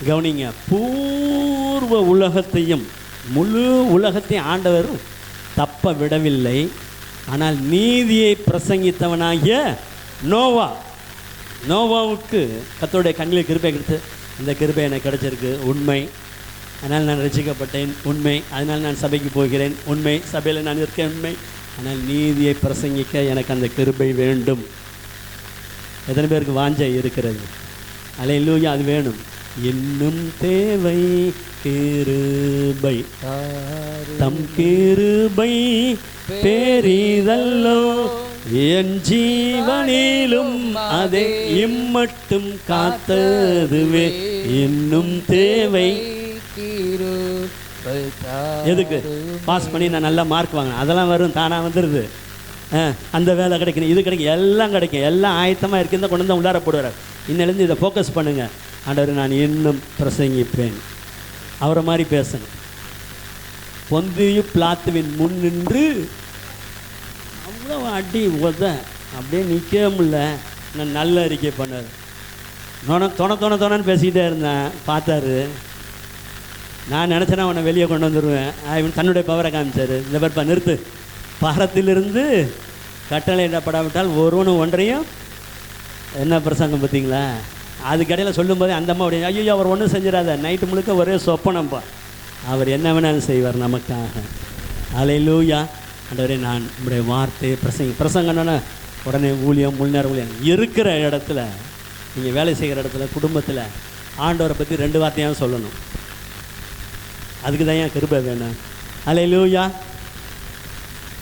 [SPEAKER 3] கவனிங்க. பூர்வ உலகத்தையும் முழு உலகத்தையும் ஆண்டவர் தப்ப விடவில்லை. ஆனால் நீதியை பிரசங்கித்தவனாகிய நோவாவுக்கு கர்த்தருடைய கண்களில் கிருபை கிடைத்து, இந்த கிருபை எனக்கு கிடைச்சிருக்கு, உண்மை, அதனால் நான் ரட்சிக்கப்பட்டேன், உண்மை, அதனால் நான் சபைக்கு போகிறேன், உண்மை, சபையில் நான் இருக்கேன், உண்மை, ஆனால் நீதியை பிரசங்கிக்க எனக்கு அந்த கிருபை வேண்டும். எத்தனை பேருக்கு வாஞ்சை இருக்கிறது? அல்லேலூயா. அது வேணும். இன்னும் தேவை கிருபை, தம் கிருபை பெரிதல்லோ, என் ஜீவனிலும் அதை இம்மட்டும் காத்ததுவே. இன்னும் தேவை. எதுக்கு பாஸ் பண்ணி நான் நல்லா மார்க் வாங்கினேன், அதெல்லாம் வரும், தானாக வந்துடுது. அந்த வேலை கிடைக்கணும், இது கிடைக்கும், எல்லாம் கிடைக்கும், எல்லாம் ஆயத்தமாக இருக்குது, கொண்டு வந்து உள்ளார போடுவார். இன்னிலேருந்து இதை ஃபோக்கஸ் பண்ணுங்கள். ஆண்டவர் நான் இன்னும் பிரசங்கிப்பேன். அவரை மாதிரி பேசணும். பொந்தியு பிலாத்துவின் முன் நின்று அவ்வளோ அடி உத அப்படியே நிற்கவே முடியல. நான் நல்ல அறிக்கை பண்ணார். தொணன்னு பேசிக்கிட்டே இருந்தேன். பார்த்தாரு. நான் நினச்சேன்னா அவனை வெளியே கொண்டு வந்துடுவேன். இவன் தன்னுடைய பவரை காமிச்சார். இந்த பருப்பா நிறுத்து, பாரத்திலிருந்து கட்டளை இடப்படாவிட்டால் ஒருவனும் ஒன்றையும் என்ன பிரசங்கம் பார்த்தீங்களா? அதுக்கடையில் சொல்லும்போது அந்த அம்மா அப்படியே ஐயோ அவர் ஒன்றும் செஞ்சிடாத, நைட்டு முழுக்க ஒரே சொப்பனம்ப்பா, அவர் என்ன வேணாலும் செய்வார் நமக்காக. அல்லேலூயா. ஆண்டவரே நான் நம்முடைய வார்த்தையை பிரசங்கம்னா உடனே ஊழியம், முன்னேற ஊழியம் இருக்கிற இடத்துல, நீங்கள் வேலை செய்கிற இடத்துல, குடும்பத்தில் ஆண்டவரை பற்றி 2 வார்த்தையாக சொல்லணும். அதுக்கு தான் என் கிருபை வேணும். அல்லேலூயா.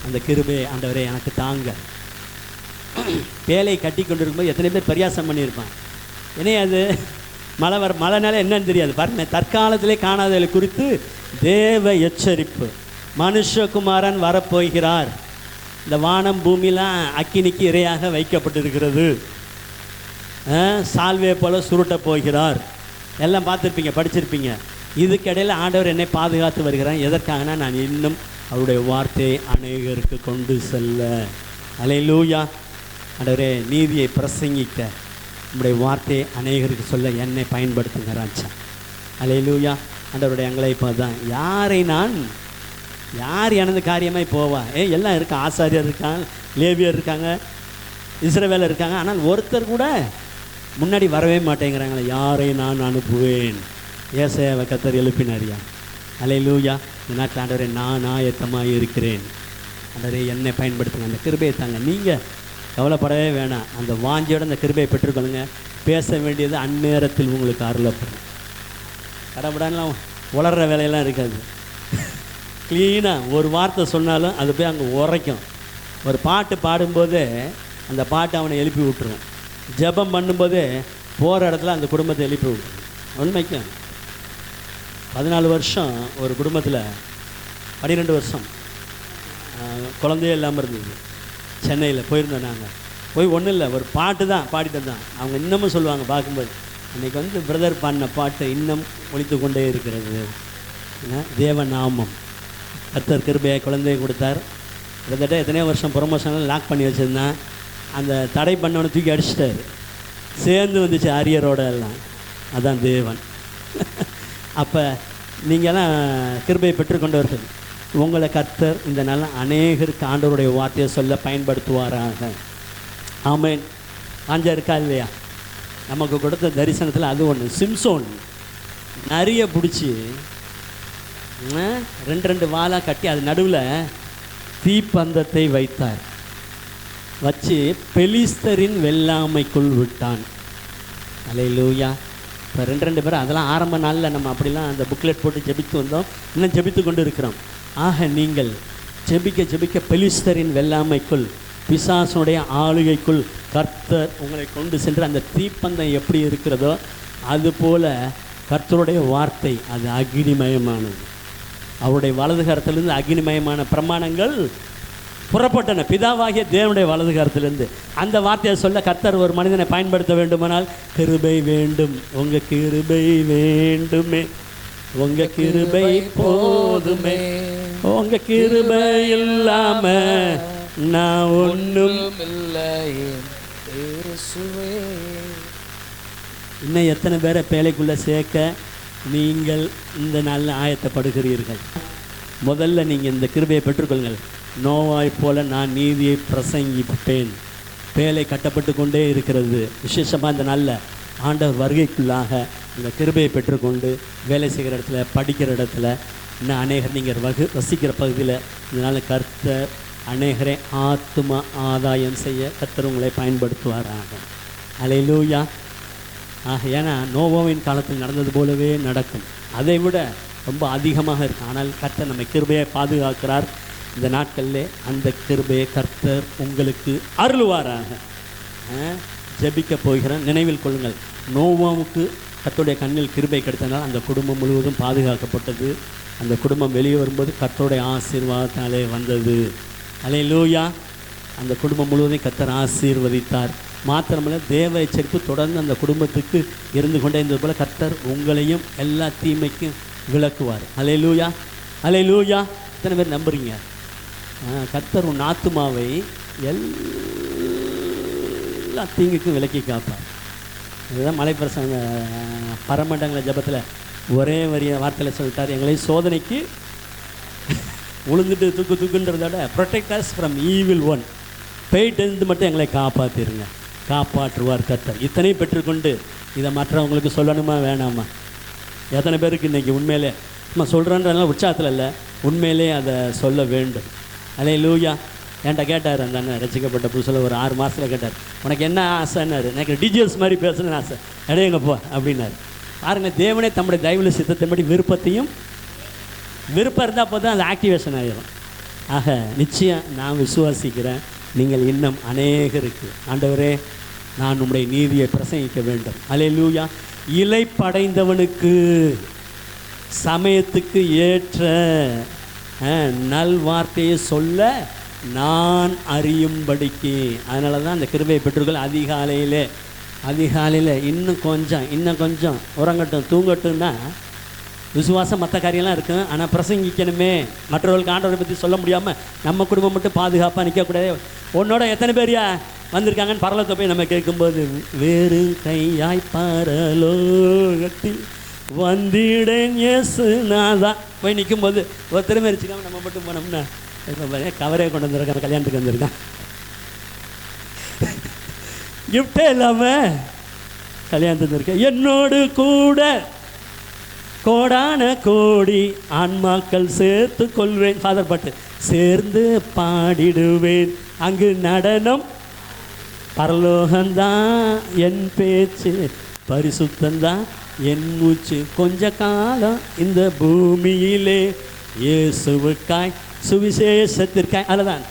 [SPEAKER 3] அந்த கிருபை ஆண்டவரே எனக்கு தாங்க. பேலை கட்டி கொண்டு இருக்கும்போது எத்தனை பேர் பரியாசம் பண்ணியிருப்பான். ஏன்னா அது மழைனால என்னன்னு தெரியாது. பாருங்க, தற்காலத்திலே காணாததை குறித்து தேவ எச்சரிப்பு. மனுஷகுமாரன் வரப்போகிறார். இந்த வானம் பூமிலாம் அக்கினிக்கு இரையாக வைக்கப்பட்டிருக்கிறது. சால்வே போல சுருட்ட போகிறார். எல்லாம் பார்த்துருப்பீங்க, படிச்சிருப்பீங்க. இதுக்கிடையில் ஆண்டவர் என்னை பாதுகாத்து வருகிறான். எதற்காகனா நான் இன்னும் அவருடைய வார்த்தையை அநேகருக்கு கொண்டு செல்ல. அல்லேலூயா. ஆண்டவரே நீதியை பிரசங்கிக்க நம்முடைய வார்த்தையை அநேகருக்கு சொல்ல என்னை பயன்படுத்துங்க ராஜா. அல்லேலூயா. ஆண்டவருடைய எங்களை இப்போ தான் யார் எனது காரியமாய் போவா? எல்லாம் இருக்கா. ஆசாரியர் இருக்காங்க, லேவியர் இருக்காங்க, இஸ்ரவேலர் இருக்காங்க. ஆனால் ஒருத்தர் கூட முன்னாடி வரவே மாட்டேங்கிறாங்களே. யாரை நான் அனுப்புவேன்? ஏசாயாவை கர்த்தர் எழுப்பினாரியா. அல்லேலூயா. இந்த நாட்டில் ஆண்டவரே நான் ஆயத்தமாக இருக்கிறேன். ஆண்டவரே என்னை பயன்படுத்துங்க. அந்த கிருபையை தாங்க. நீங்கள் கவலைப்படவே வேணாம். அந்த வாஞ்சியோட அந்த கிருபையை பெற்றுக்கொள்ளுங்க. பேச வேண்டியது அந்நேரத்தில் உங்களுக்கு அருளப்படும். கடப்படாலாம் உளர்ற வேலையெல்லாம் இருக்காது. க்ளீனாக ஒரு வார்த்தை சொன்னாலும் அது போய் அங்கே உரைக்கும். ஒரு பாட்டு பாடும்போதே அந்த பாட்டு அவனை எழுப்பி விட்டுருவோம். ஜெபம் பண்ணும்போதே போகிற இடத்துல அந்த குடும்பத்தை எழுப்பி விட்டுருவோம். உண்மைக்கும் 14 வருஷம் ஒரு குடும்பத்தில் 12 வருஷம் குழந்தையே இல்லாமல் இருந்தது. சென்னையில் போயிருந்தோம். நாங்கள் போய் ஒன்றும் இல்லை, ஒரு பாட்டு தான் பாடிட்டு தான். அவங்க இன்னமும் சொல்லுவாங்க பார்க்கும்போது, அன்றைக்கி பிரதர் பாடின பாட்டு இன்னும் ஒலித்து கொண்டே இருக்கிறது. தேவநாமம். கர்த்தர் கிருபையை குழந்தையை கொடுத்தார். கிட்டத்தட்ட எத்தனையோ வருஷம் ப்ரொமோஷனில் லாக் பண்ணி வச்சுருந்தான். அந்த தடை பண்ணவனை தூக்கி அடிச்சிட்டாரு. சேர்ந்து வந்துச்சு அரியரோட எல்லாம். அதான் தேவன். அப்போ நீங்கள்லாம் கிருபையை பெற்றுக்கொண்டவர்கள். உங்களை கர்த்தர் இந்த நாள் அநேகருக்கு ஆண்டவருடைய வார்த்தையை சொல்ல பயன்படுத்துவாராக. ஆமென். ஆஞ்சா இருக்கா இல்லையா? நமக்கு கொடுத்த தரிசனத்தில் அது ஒன்று. சிம்சோன் நிறைய பிடிச்சி 2 வாலாக கட்டி அது நடுவில் தீப்பந்தத்தை வைத்தார். வச்சு பெலிஸ்தரின் வெள்ளாமைக்குள் விட்டான். அல்லேலூயா. இப்போ 2 பேர் அதெல்லாம் ஆரம்ப நாளில் நம்ம அப்படிலாம் அந்த புக்லெட் போட்டு ஜெபித்து வந்தோம். இன்னும் ஜெபித்து கொண்டு இருக்கிறோம். ஆக நீங்கள் ஜெபிக்க பெலிஸ்தரின் வெள்ளாமைக்குள், பிசாசுடைய ஆளுகைக்குள் கர்த்தர் உங்களை கொண்டு சென்று அந்த தீப்பந்தம் எப்படி இருக்கிறதோ அதுபோல் கர்த்தருடைய வார்த்தை அது அக்னிமயமானது. அவருடைய வலது கரத்திலிருந்து அக்னிமயமான பிரமாணங்கள் புறப்பட்டன. பிதாவாகிய தேவனுடைய வலது கரத்திலிருந்து அந்த வார்த்தையை சொல்ல கர்த்தர் ஒரு மனிதனை பயன்படுத்த வேண்டுமானால் கிருபை வேண்டும். உங்கள் கிருபை வேண்டுமே, உங்கள் கிருபை போதுமே, உங்கள் கிருபை இல்லாம நான் ஒன்றும் இல்லை. இன்னும் எத்தனை பேரை பேழைக்குள்ளே சேர்க்க நீங்கள் இந்த நாளில் ஆயத்தப்படுகிறீர்கள்? முதல்ல நீங்கள் இந்த கிருபையை பெற்றுக்கொள்ளுங்கள். நோவாய் போல நான் நீதியை பிரசங்கிப்பேன். பேழை கட்டப்பட்டு கொண்டே இருக்கிறது. விசேஷமாக இந்த நாளில் ஆண்டவர் வருகைக்குள்ளாக இந்த கிருபையை பெற்றுக்கொண்டு வேலை செய்கிற இடத்துல, படிக்கிற இடத்துல, இன்னும் அநேகர் நீங்கள் வசிக்கிற பகுதியில் இதனால் கர்த்தர் அநேகரை ஆத்தும ஆதாயம் செய்ய கர்த்தர் உங்களை பயன்படுத்துவாராக. அல்லேலூயா. ஏன்னா நோவாவின் காலத்தில் நடந்தது போலவே நடக்கும். அதை விட ரொம்ப அதிகமாக இருக்கும். ஆனால் கர்த்தர் நம்மை கிருபையை பாதுகாக்கிறார். இந்த நாட்களிலே அந்த கிருபையை கர்த்தர் உங்களுக்கு அருளுவாராக. ஜெபிக்க போகிறேன். நினைவில் கொள்ளுங்கள், நோவாவுக்கு கர்த்தருடைய கண்ணில் கிருபை கிடைத்தனால் அந்த குடும்பம் முழுவதும் பாதுகாக்கப்பட்டது. அந்த குடும்பம் வெளியே வரும்போது கர்த்தருடைய ஆசீர்வாதத்தாலே வந்தது. அல்லேலூயா. அந்த குடும்பம் முழுவதையும் கர்த்தர் ஆசீர்வதித்தார். மாத்திரமல்ல, தேவ எச்சரிப்பு தொடர்ந்து அந்த குடும்பத்துக்கு இருந்து கொண்டே இருந்தது போல் கர்த்தர் உங்களையும் எல்லா தீமைக்கும் விலக்குவார். அல்லேலூயா, அல்லேலூயா. இத்தனை பேர் நம்புறீங்க? கர்த்தர் உன் ஆத்துமாவை எல்லா தீங்குக்கும் விலக்கி காப்பார். இதுதான் மலைப்பிரசங்க பரமண்டங்கள ஜபத்தில் ஒரே வரிய வார்த்தையில் சொல்லிட்டார், எங்களை சோதனைக்கு உளுந்துட்டு தூக்குன்றதை விட protect us from evil one, பேய்ட்டு மட்டும் எங்களை காப்பாற்றிருங்க. காப்பாற்றுவார் கர்த்தர். இத்தனை பெற்றுக்கொண்டு இதை மற்றவங்களுக்கு சொல்லணுமா வேணாமா? எத்தனை பேருக்கு இன்றைக்கி உண்மையிலே நம்ம சொல்கிறேன்றதுனால உற்சாகத்தில் இல்லை, உண்மையிலே அதை சொல்ல வேண்டும். அல்லேலூயா. என்கிட்ட கேட்டார் அந்த அண்ணன், ரசிக்கப்பட்ட புதுசில் ஒரு 6 மாதத்தில் கேட்டார், உனக்கு என்ன ஆசைன்னாரு. எனக்கு டிஜிஎஸ் மாதிரி பேசணும்னு ஆசை. எங்கப்போ அப்படின்னாரு. பாருங்கள், தேவனே தம்முடைய தயவுல சித்தத்தின்படி விருப்பத்தையும், விருப்பம் இருந்தால் போதும் அது ஆக்டிவேஷன் ஆகிடும். ஆக நிச்சயம் நான் விசுவாசிக்கிறேன், நீங்கள் இன்னும் அநேகருக்கு ஆண்டவரே நான் உம்முடைய நீதியை பிரசங்கிக்க வேண்டும். அல்லேலூயா. இளைப்படைந்தவனுக்கு சமயத்துக்கு ஏற்ற நல்வார்த்தையை சொல்ல நான் அறியும்படிக்கு. அதனால தான் அந்த கிருபையை பெற்றுக்கொள்ள அதிகாலையில் இன்னும் கொஞ்சம் உறங்கட்டும் தூங்கட்டும்னா விசுவாசம் மற்ற காரியம்லாம் இருக்கும். ஆனால் பிரசங்கிக்கணுமே, மற்றவர்களுக்கு ஆண்டவரை பற்றி சொல்ல முடியாமல் நம்ம குடும்பம் மட்டும் பாதுகாப்பாக நிற்கக்கூடாது. உன்னோட எத்தனை பேரையா வந்திருக்காங்கன்னு பரலத்தை போய் நம்ம கேட்கும்போது, வேறு கையாய் பரலோகத்தில் வந்திடேன் இயேசு நாதா போய் நிற்கும்போது ஒரு திறமை வச்சுக்காம நம்ம மட்டும் போனோம்னா கவரே கொண்டு வந்திருக்கான், கல்யாணத்துக்கு வந்திருக்கான், கிஃப்டே இல்லாமல் கல்யாணத்துக்கு வந்திருக்கேன். என்னோடு கூட கோடான கோடி ஆன்மாக்கள் சேர்த்து கொள்வேன். ஃபாதர் பாட்டு சேர்ந்து பாடிடுவேன். அங்கு நடனம் பரலோகந்தான் என் பேச்சு, பரிசுத்தந்தான் என் மூச்சு. கொஞ்ச காலம் இந்த பூமியிலே இயேசுவுக்காய் சுவிசேஷத்திற்காய். அதுதான்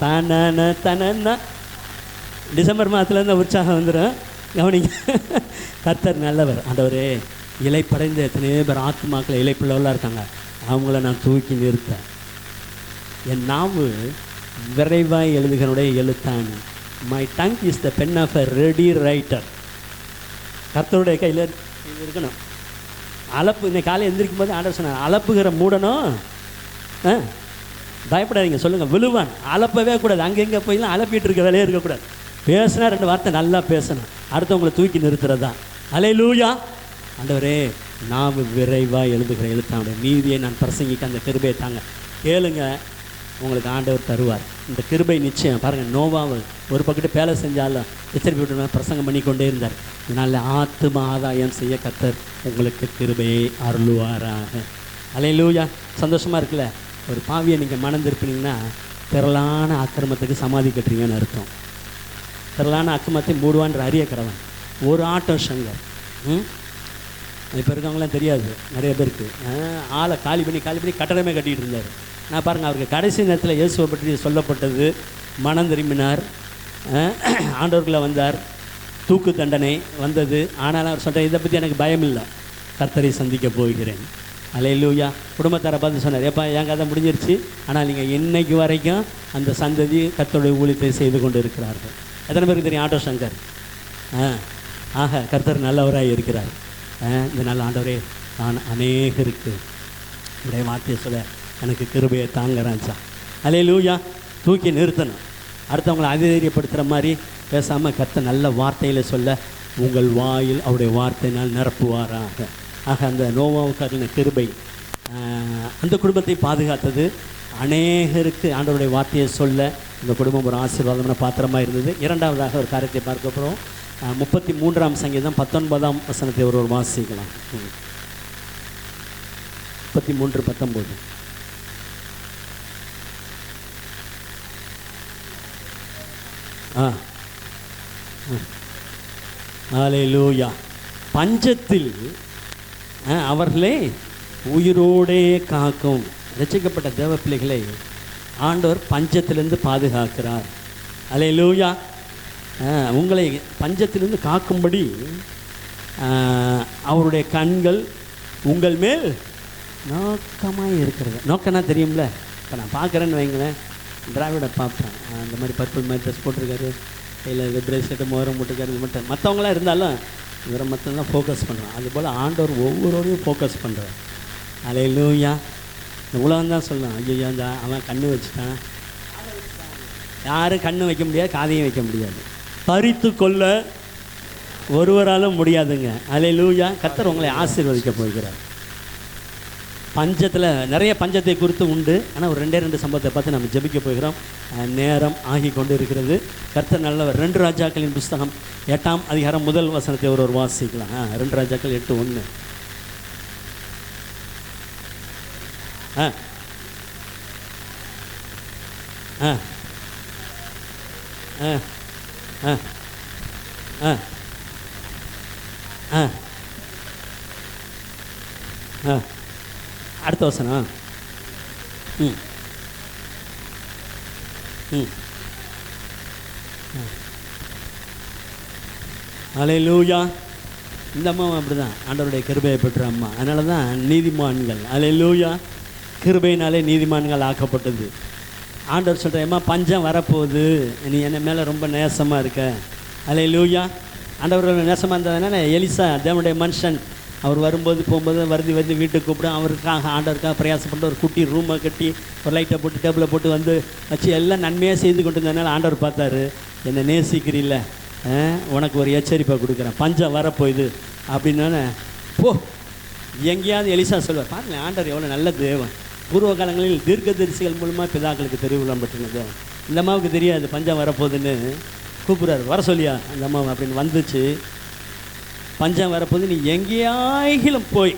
[SPEAKER 3] தன டிசம்பர் மாதத்துல இருந்து உற்சாகம் வந்துடும். கவனிங்க, கர்த்தர் நல்லவர். ஆண்டவரே, இலைப்படைந்த எத்தனையோ பேர் ஆத்மாக்கள் இலைப்புள்ளவர்களாக இருக்காங்க, அவங்கள நான் தூக்கி நிறுத்தேன். என் நாவு விரைவாய் எழுதுகிறனுடைய எழுத்தானு. My tongue is the pen of a ready writer. கர்த்தருடைய கையில் இருக்கணும். அலப்பு இன்னைக்கு காலையில் எந்திரிக்கும் போது ஆண்டவர் சொன்னார், அலப்புகிற மூடனும் பயப்படாதீங்க, சொல்லுங்கள், விழுவான். அலப்பவே கூடாது. அங்கெங்கே போயெல்லாம் அலப்பிட்டு இருக்க வேலையே இருக்கக்கூடாது. பேசினா 2 வார்த்தை நல்லா பேசணும். அடுத்தவங்களை தூக்கி நிறுத்துறது தான். அல்லேலூயா. ஆண்டவரே, நான் விரைவாக எழுதுகிற எழுத்தானுடைய நீதியை நான் பிரசங்கிக்க அந்த கிருபையை தாங்க. கேளுங்க, உங்களுக்கு ஆண்டவர் தருவார். இந்த கிருபை நிச்சயம். பாருங்கள், நோவாவை ஒரு பக்கத்து வேலை செஞ்சாலும் எச்சரிக்கை விட்டு பிரசங்கம் பண்ணி கொண்டே இருந்தார். இதனால் ஆத்தும ஆதாயம் செய்ய கர்த்தர் உங்களுக்கு கிருபையை அருளுவாராக. அல்லேலூயா. சந்தோஷமாக இருக்குல்ல? ஒரு பாவியை நீங்கள் மணந்திருப்பீங்கன்னா திரளான ஆக்கிரமத்துக்கு சமாதி கட்டுறீங்கன்னு அர்த்தம். திரளான அக்கிரமத்தை மூடுவான்ற அரிய கடவன் ஒரு ஆட்டோ சங்கர். இப்போ இருக்கவங்களாம் தெரியாது நிறைய பேருக்கு. ஆளை காலி பண்ணி கட்டடமே கட்டிகிட்டு இருந்தார். நான் பாருங்கள், அவருக்கு கடைசி நேரத்தில் இயேசுவை பற்றி சொல்லப்பட்டது. மனம் திரும்பினார், ஆண்டவர்களை வந்தார், தூக்கு தண்டனை வந்தது. ஆனாலும் அவர் சொல்கிறார், இதை பற்றி எனக்கு பயம் இல்லை, கர்த்தரை சந்திக்க போகிறேன். அல்லேலூயா. குடும்பத்தாரை பார்த்து சொன்னார், எப்பா என் கதை முடிஞ்சிருச்சு, ஆனால் நீங்கள் இன்னைக்கு வரைக்கும் அந்த சந்ததி கர்த்தருடைய ஊழியத்தை செய்து கொண்டு இருக்கிறார்கள். எத்தனை பேருக்கு தெரியும் ஆட்டோ சங்கர்? ஆக கர்த்தர் நல்லவராக இருக்கிறார். இந்த நல்ல ஆண்டவரே, நான் அநேகருக்கு உடைய வார்த்தையை சொல்ல எனக்கு கிருபையை தாங்கிறான்ச்சா. அல்லேலூயா. தூக்கி நிறுத்தணும். அடுத்தவங்களை அதிதைரியப்படுத்துகிற மாதிரி பேசாமல் கர்த்தர் நல்ல வார்த்தையில் சொல்ல உங்கள் வாயில் அவருடைய வார்த்தையினால் நிரப்புவாராக. ஆக அந்த நோவாவுக்கான கிருபை அந்த குடும்பத்தை பாதுகாத்தது. அநேகருக்கு ஆண்டவருடைய வார்த்தையை சொல்ல இந்த குடும்பம் ஒரு ஆசீர்வாதமான பாத்திரமாக இருந்தது. இரண்டாவதாக ஒரு காரியத்தை பார்க்க போகிறோம். 33ஆம் சங்கீதம் 19ஆம் வசனத்தை ஒரு வாசிக்கலாம். 33:19. அல்லேலூயா. பஞ்சத்தில் அவர்களே உயிரோடே காக்கும். ரட்சிக்கப்பட்ட தேவ பிள்ளைகளை ஆண்டவர் பஞ்சத்திலிருந்து பாதுகாக்கிறார். அல்லேலூயா. உங்களை பஞ்சத்திலிருந்து காக்கும்படி அவருடைய கண்கள் உங்கள் மேல் நோக்கமாக இருக்கிறது. நோக்கம்னா தெரியும்ல? இப்போ நான் பார்க்குறேன்னு வைங்களேன், டிராவிட பார்ப்பேன், அந்த மாதிரி பர்பிள் மாதிரி ட்ரெஸ் போட்டிருக்காரு, கையில் பிரேஸ்லெட்டு மோதிரம் போட்டிருக்காரு, இது மட்டும் மற்றவங்களாம் இருந்தாலும் இவரை மற்றெல்லாம் ஃபோக்கஸ் பண்ணுறான். அதுபோல் ஆண்டவர் ஒவ்வொருவரையும் ஃபோக்கஸ் பண்ணுறார். அல்லேலூயா. இந்த உலகம் தான் சொல்லலாம், ஐயோ அந்த அவன் கண்ணு வச்சுட்டான். யாரும் கண்ணு வைக்க முடியாது, காதையும் வைக்க முடியாது, பறித்து கொள்ள ஒருவராலும் முடியாதுங்க. அல்லேலூயா. கர்த்தர் உங்களை ஆசீர்வதிக்க போகிறார். பஞ்சத்தில் நிறைய பஞ்சத்தை குறித்து உண்டு, ஆனால் ஒரு 2 சம்பவத்தை பார்த்து நம்ம ஜெபிக்க போகிறோம். நேரம் ஆகி கொண்டு இருக்கிறது. கர்த்தர் நல்லவர். 2 ராஜாக்களின் புஸ்தகம் 8ஆம் அதிகாரம் 1 வசனத்தை ஒரு வாசிக்கலாம். 2 ராஜாக்கள் 8:1. ஆ ஆ ஆ ஆ ஆ ஆ ஆ அடுத்த வசனம். ம் ம் அல்லேலூயா. இந்த அம்மாவும் அப்படி தான் ஆண்டவருடைய கிருபையை பெற்ற அம்மா. அதனால தான் நீதிமான்கள். அல்லேலூயா. கிருபையினாலே நீதிமான்கள் ஆக்கப்பட்டது. ஆண்டவர் சொல்கிற, அம்மா பஞ்சம் வரப்போகுது, நீ என்ன மேலே ரொம்ப நேசமாக இருக்க. அல்லேலூயா. ஆண்டவர் நேசமாக இருந்ததுனால எலிசா தேவனுடைய மனுஷன் அவர் வரும்போது போகும்போது வருதி வீட்டுக்கு கூப்பிடும். அவருக்காக ஆண்டவருக்காக பிரயாசப்பட்டு ஒரு குட்டி ரூமை கட்டி ஒரு லைட்டை போட்டு டேபிளை போட்டு வந்து வச்சு எல்லாம் நன்மையாக செய்து கொண்டு இருந்ததுனால ஆண்டவர் பார்த்தாரு, என்னை நேசிக்கிறீல்ல, உனக்கு ஒரு எச்சரிப்பை கொடுக்குறேன், பஞ்சம் வரப்போகுது அப்படின்னோடனே போ. எங்கேயாவது எலிசா சொல்லுவார், பாருங்கள் ஆண்டவர் எவ்வளோ நல்ல தேவன். பூர்வ காலங்களில் தீர்க்கதரிசிகள் மூலமாக பிதாக்களுக்கு தெரிவிக்கலாம் பெற்றிருந்தது. இந்த அம்மாவுக்கு தெரியாது பஞ்சம் வரப்போகுதுன்னு. கூப்பிட்றாரு, வர சொல்லியா அந்த அம்மாவை அப்படின்னு. வந்துச்சு, பஞ்சம் வரப்போது, நீ எங்கேயாயிலும் போய்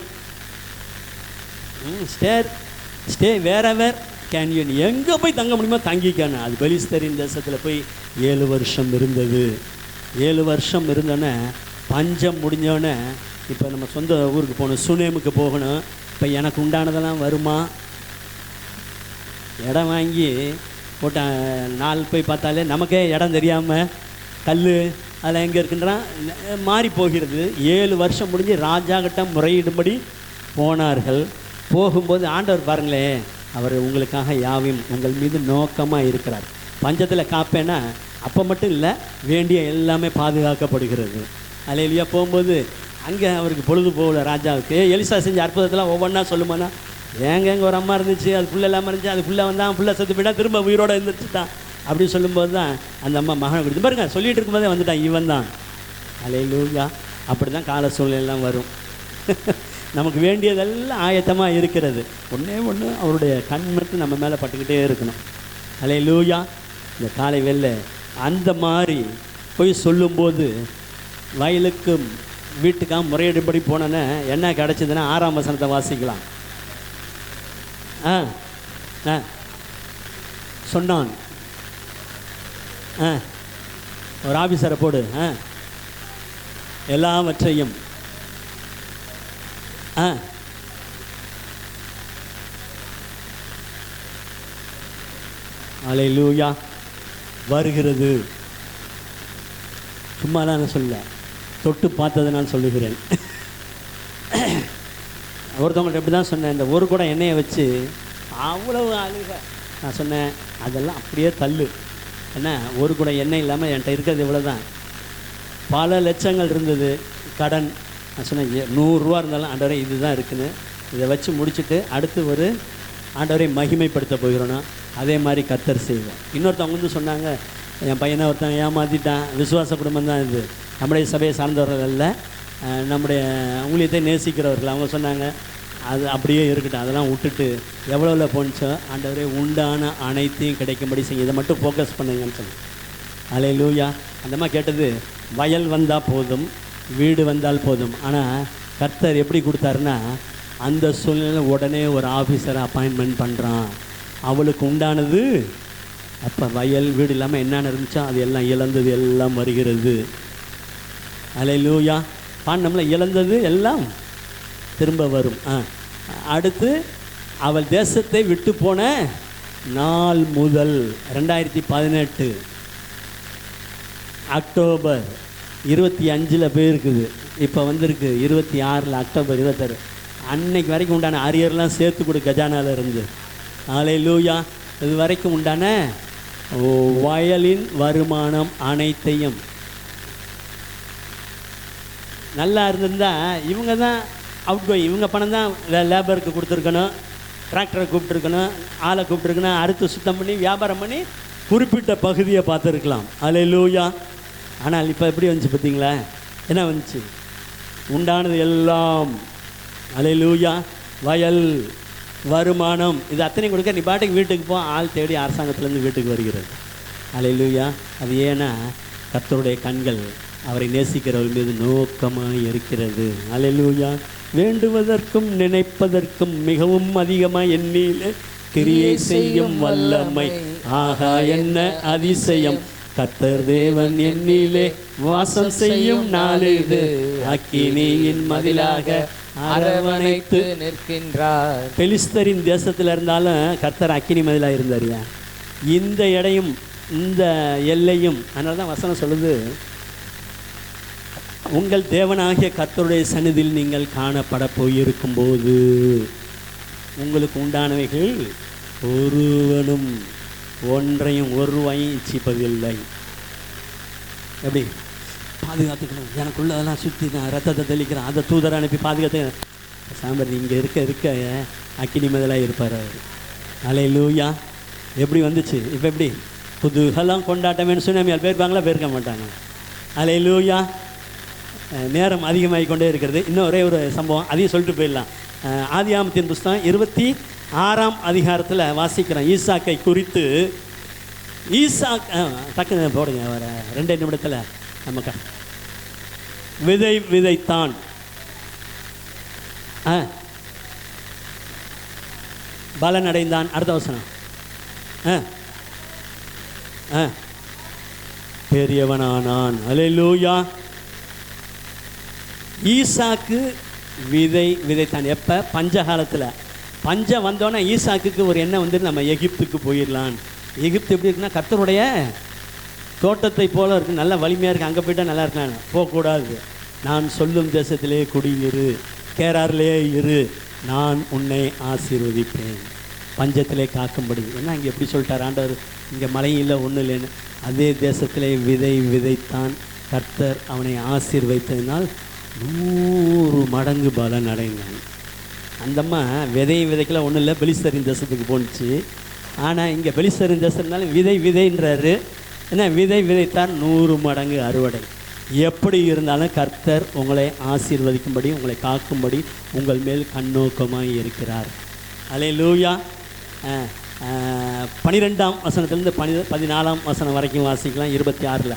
[SPEAKER 3] ஸ்டே வேறவர் கேன் யூ, எங்கே போய் தங்க முடியுமோ தங்கிக்கானு. அது பெலிஸ்தரின் தேசத்தில் போய் 7 வருஷம் இருந்தது. 7 வருஷம் இருந்தோன்னே பஞ்சம் முடிஞ்சோடனே இப்போ நம்ம சொந்த ஊருக்கு போகணும், சுனேமுக்கு போகணும். இப்போ எனக்கு உண்டானதெல்லாம் வருமா? இடம் வாங்கி போட்ட நாள் போய் பார்த்தாலே நமக்கே இடம் தெரியாமல் கல் அதில் எங்கே இருக்குன்றான் மாறி போகிறது. 7 வருஷம் முடிஞ்சு ராஜா கிட்ட முறையிடும்படி போனார்கள். போகும்போது ஆண்டவர் பாருங்களேன், அவர் உங்களுக்காக யாவையும் உங்கள் மீது நோக்கமாக இருக்கிறார். பஞ்சத்தில் காப்பேன்னா அப்போ மட்டும் இல்லை, வேண்டிய எல்லாமே பாதுகாக்கப்படுகிறது. அல்லேலூயா. போகும்போது அங்கே அவருக்கு பொழுது போகல ராஜாவுக்கு. எலிசா செஞ்ச அற்புதத்தெல்லாம் ஒவ்வொன்றா சொல்லுமானா, எங்கே ஒரு அம்மா இருந்துச்சு, அது புள்ள இல்லாமல் இருந்துச்சு, அது புள்ள வந்தான், புள்ள செத்து போயிட்டா, திரும்ப உயிரோடு இருந்துச்சுட்டான் அப்படின்னு சொல்லும்போது தான் அந்த அம்மா மகனை கொடுத்து பாருங்க, சொல்லிகிட்டு இருக்கும்போதே வந்துட்டான், இவன் தான். அல்லேலூயா. அப்படி தான் கால சூழ்நிலையெல்லாம் வரும். நமக்கு வேண்டியதெல்லாம் ஆயத்தமாக இருக்கிறது. ஒன்று அவருடைய கண் மட்டும் நம்ம மேலே பட்டுக்கிட்டே இருக்கணும். அல்லேலூயா. இந்த காலை வெள்ளை அந்த மாதிரி போய் சொல்லும்போது வயலுக்கும் வீட்டுக்காக முறையீடுபடி போனோன்னே என்ன கிடச்சிதுன்னா 6ஆம் வசனத்தை வாசிக்கலாம். சொன்னான், ஒரு ஆபீசரை போடு, எல்லாவற்றையும் அல்லேலூயா. வருகிறது. சும்மாலாம் நான் சொல்ல, தொட்டு பார்த்ததை நான் சொல்லுகிறேன். ஒருத்தவங்கள்ட்ட எப்படி தான் சொன்னேன், இந்த ஒரு குடம் எண்ணெயை வச்சு அவ்வளவு அழுக. நான் சொன்னேன், அதெல்லாம் அப்படியே தள்ளு. என்ன, ஒரு குடம் எண்ணெய் இல்லாமல் என்கிட்ட இருக்கிறது இவ்வளோ தான். பல லட்சங்கள் இருந்தது கடன். நான் சொன்னேன், 100 ரூபா இருந்தாலும் ஆண்டவரே இது தான் இருக்குன்னு இதை வச்சு முடிச்சுட்டு அடுத்து ஒரு ஆண்டவரை மகிமைப்படுத்த போகிறோன்னா அதே மாதிரி கர்த்தர் செய்வோம். இன்னொருத்தவங்க வந்து சொன்னாங்க, என் பையனை ஒருத்தன் ஏமாற்றிட்டான். விசுவாச குடும்பம் தான் இது, நம்முடைய சபையை சார்ந்தவர்கள் அல்ல, நம்முடைய ஊழியத்தை நேசிக்கிறவர்கள். அவங்க சொன்னாங்க, அது அப்படியே இருக்கட்டும், அதெல்லாம் விட்டுட்டு எவ்வளோல போணுச்சோ ஆண்டவரே உண்டான அனைத்தையும் கிடைக்கும்படி செய்ய, இதை மட்டும் ஃபோக்கஸ் பண்ணுங்கன்னு சொன்னேன். அல்லேலூயா. அந்தம்மா கேட்டது, வயல் வந்தால் போதும், வீடு வந்தால் போதும். ஆனால் கர்த்தர் எப்படி கொடுத்தாருன்னா, அந்த சூழ்நிலை உடனே ஒரு ஆஃபீஸரை அப்பாயின்மெண்ட் பண்ணுறான். அவளுக்கு உண்டானது அப்போ வயல் வீடு இல்லாமல் என்னென்ன இருந்துச்சோ அது எல்லாம் இழந்தது எல்லாம் வருகிறது. அல்லேலூயா. பாண்டம்ல இழந்தது எல்லாம் திரும்ப வரும். அடுத்து அவள் தேசத்தை விட்டு போன நாள் முதல் 2018 அக்டோபர் 25 போயிருக்குது. இப்போ வந்திருக்கு 26 அக்டோபர் 26. அன்னைக்கு வரைக்கும் உண்டான அரியர்லாம் சேர்த்து கொடு கஜானாவில் இருந்து. அல்லேலூயா. இது வரைக்கும் உண்டான வயலின் வருமானம் அனைத்தையும். நல்லா இருந்திருந்தா இவங்க தான் அவுட் கோயிங், இவங்க பணம் தான் லேபருக்கு கொடுத்துருக்கணும், டிராக்டரை கூப்பிட்டுருக்கணும், ஆளை கூப்பிட்டுருக்கணும், அறுத்து சுத்தம் பண்ணி வியாபாரம் பண்ணி குறிப்பிட்ட பகுதியை பார்த்துருக்கலாம். அல்லேலூயா. ஆனால் இப்போ எப்படி வந்துச்சு பார்த்தீங்களா? என்ன வந்துச்சு? உண்டானது எல்லாம் அல்லேலூயா வயல் வருமானம் இது அத்தனையும் கொடுக்க நீ பாட்டுக்கு வீட்டுக்கு போ, ஆள் தேடி அரசாங்கத்திலேருந்து வீட்டுக்கு வருகிறது. அல்லேலூயா. அது ஏன்னா கர்த்தருடைய கண்கள் அவரை நேசிக்கிறவர் மீது நோக்கமாக இருக்கிறது. அல்லேலூயா. வேண்டுவதற்கும் நினைப்பதற்கும் மிகவும் அதிகமாக எண்ணிலே கிரியை செய்யும் வல்லமை, ஆகா என்ன அதிசயம், கர்த்தர் தேவன் என்னிலே வாசம் செய்யும் நாளிது, அக்கினியின் மதிலாக அரவணைத்து
[SPEAKER 2] நிற்கின்றார்.
[SPEAKER 3] பெலிஸ்தரின் தேசத்தில் இருந்தாலும் கர்த்தர் அக்கினி மதிலாக இருந்தாரியா. இந்த இடையும் இந்த எல்லையும், அதனால தான் வசனம் சொல்லுது, உங்கள் தேவனாகிய கர்த்தருடைய சந்நிதியில் நீங்கள் காணப்பட போயிருக்கும்போது உங்களுக்கு உண்டானவைகள் ஒருவனும் ஒன்றையும் ஒருவையும் இச்சிப்பதில்லை. எப்படி பாதுகாத்துக்கணும்? எனக்குள்ள அதெல்லாம் சுற்றி நான் ரத்தத்தை தெளிக்கிறேன், அதை தூதரை அனுப்பி பாதுகாத்து சாம்பர் இங்கே இருக்க அக்கினி மதிலாக இருப்பார் அவர். அல்லேலூயா. எப்படி வந்துச்சு? இப்போ எப்படி புதுகெல்லாம் கொண்டாட்டமேனு சொன்னால் போயிருப்பாங்களா? போயிருக்க மாட்டாங்க. அல்லேலூயா. நேரம் அதிகமாகி கொண்டே இருக்கிறது. இன்னும் ஒரே ஒரு சம்பவம், அதையும் சொல்லிட்டு போயிடலாம். ஆதியாகமத்தின் புஸ்தகம் 26ஆம் அதிகாரத்தில் வாசிக்கிறோம். ஈசாக்கை குறித்து. ஈசாக் டக்குன்னு போடுங்க, வர 2 நிமிடத்தில் நமக்கு விதை விதைத்தான். பலன் அடைந்தான். அடுத்த வசனம், பெரியவனானான். அல்லேலூயா. ஈசாக்கு விதை விதைத்தான். எப்போ? பஞ்ச காலத்தில். பஞ்சம் வந்தோன்னே ஈசாக்குக்கு ஒரு எண்ணம் வந்து நம்ம எகிப்துக்கு போயிடலாம். எகிப்து எப்படி இருக்குன்னா கர்த்தருடைய தோட்டத்தை போல இருக்குது, நல்ல வலிமையாக இருக்குது, அங்கே போய்ட்டால் நல்லா இருக்காங்க. போகக்கூடாது, நான் சொல்லும் தேசத்திலே குடியிரு, கேராரிலே இரு, நான் உன்னை ஆசீர்வதிப்பேன், பஞ்சத்திலே காக்கும்படி. ஏன்னா இங்கே எப்படி சொல்லிட்டார் ஆண்டவர், இங்கே மழையும் இல்லை ஒன்றும் இல்லைன்னு. அதே தேசத்திலே விதை விதைத்தான். கர்த்தர் அவனை ஆசீர்வதித்ததினால் 100 மடங்கு பலன் அடைந்தான். அந்தம்மா விதையை விதைக்கல ஒன்றும் இல்லை, பெலிஸ்தரின் தேசத்துக்கு போணுச்சு. ஆனால் இங்கே பெலிஸ்தரின் தேசத்தினாலும் விதை விதைன்றாரு. ஏன்னா விதை விதைத்தான் 100 மடங்கு அறுவடை. எப்படி இருந்தாலும் கர்த்தர் உங்களை ஆசீர்வதிக்கும்படி, உங்களை காக்கும்படி உங்கள் மேல் கண்ணோக்கமாக இருக்கிறார். அல்லேலூயா. 12ஆம் வசனத்திலிருந்து 14ஆம் வசனம் வரைக்கும் வாசிக்கலாம். 26ல்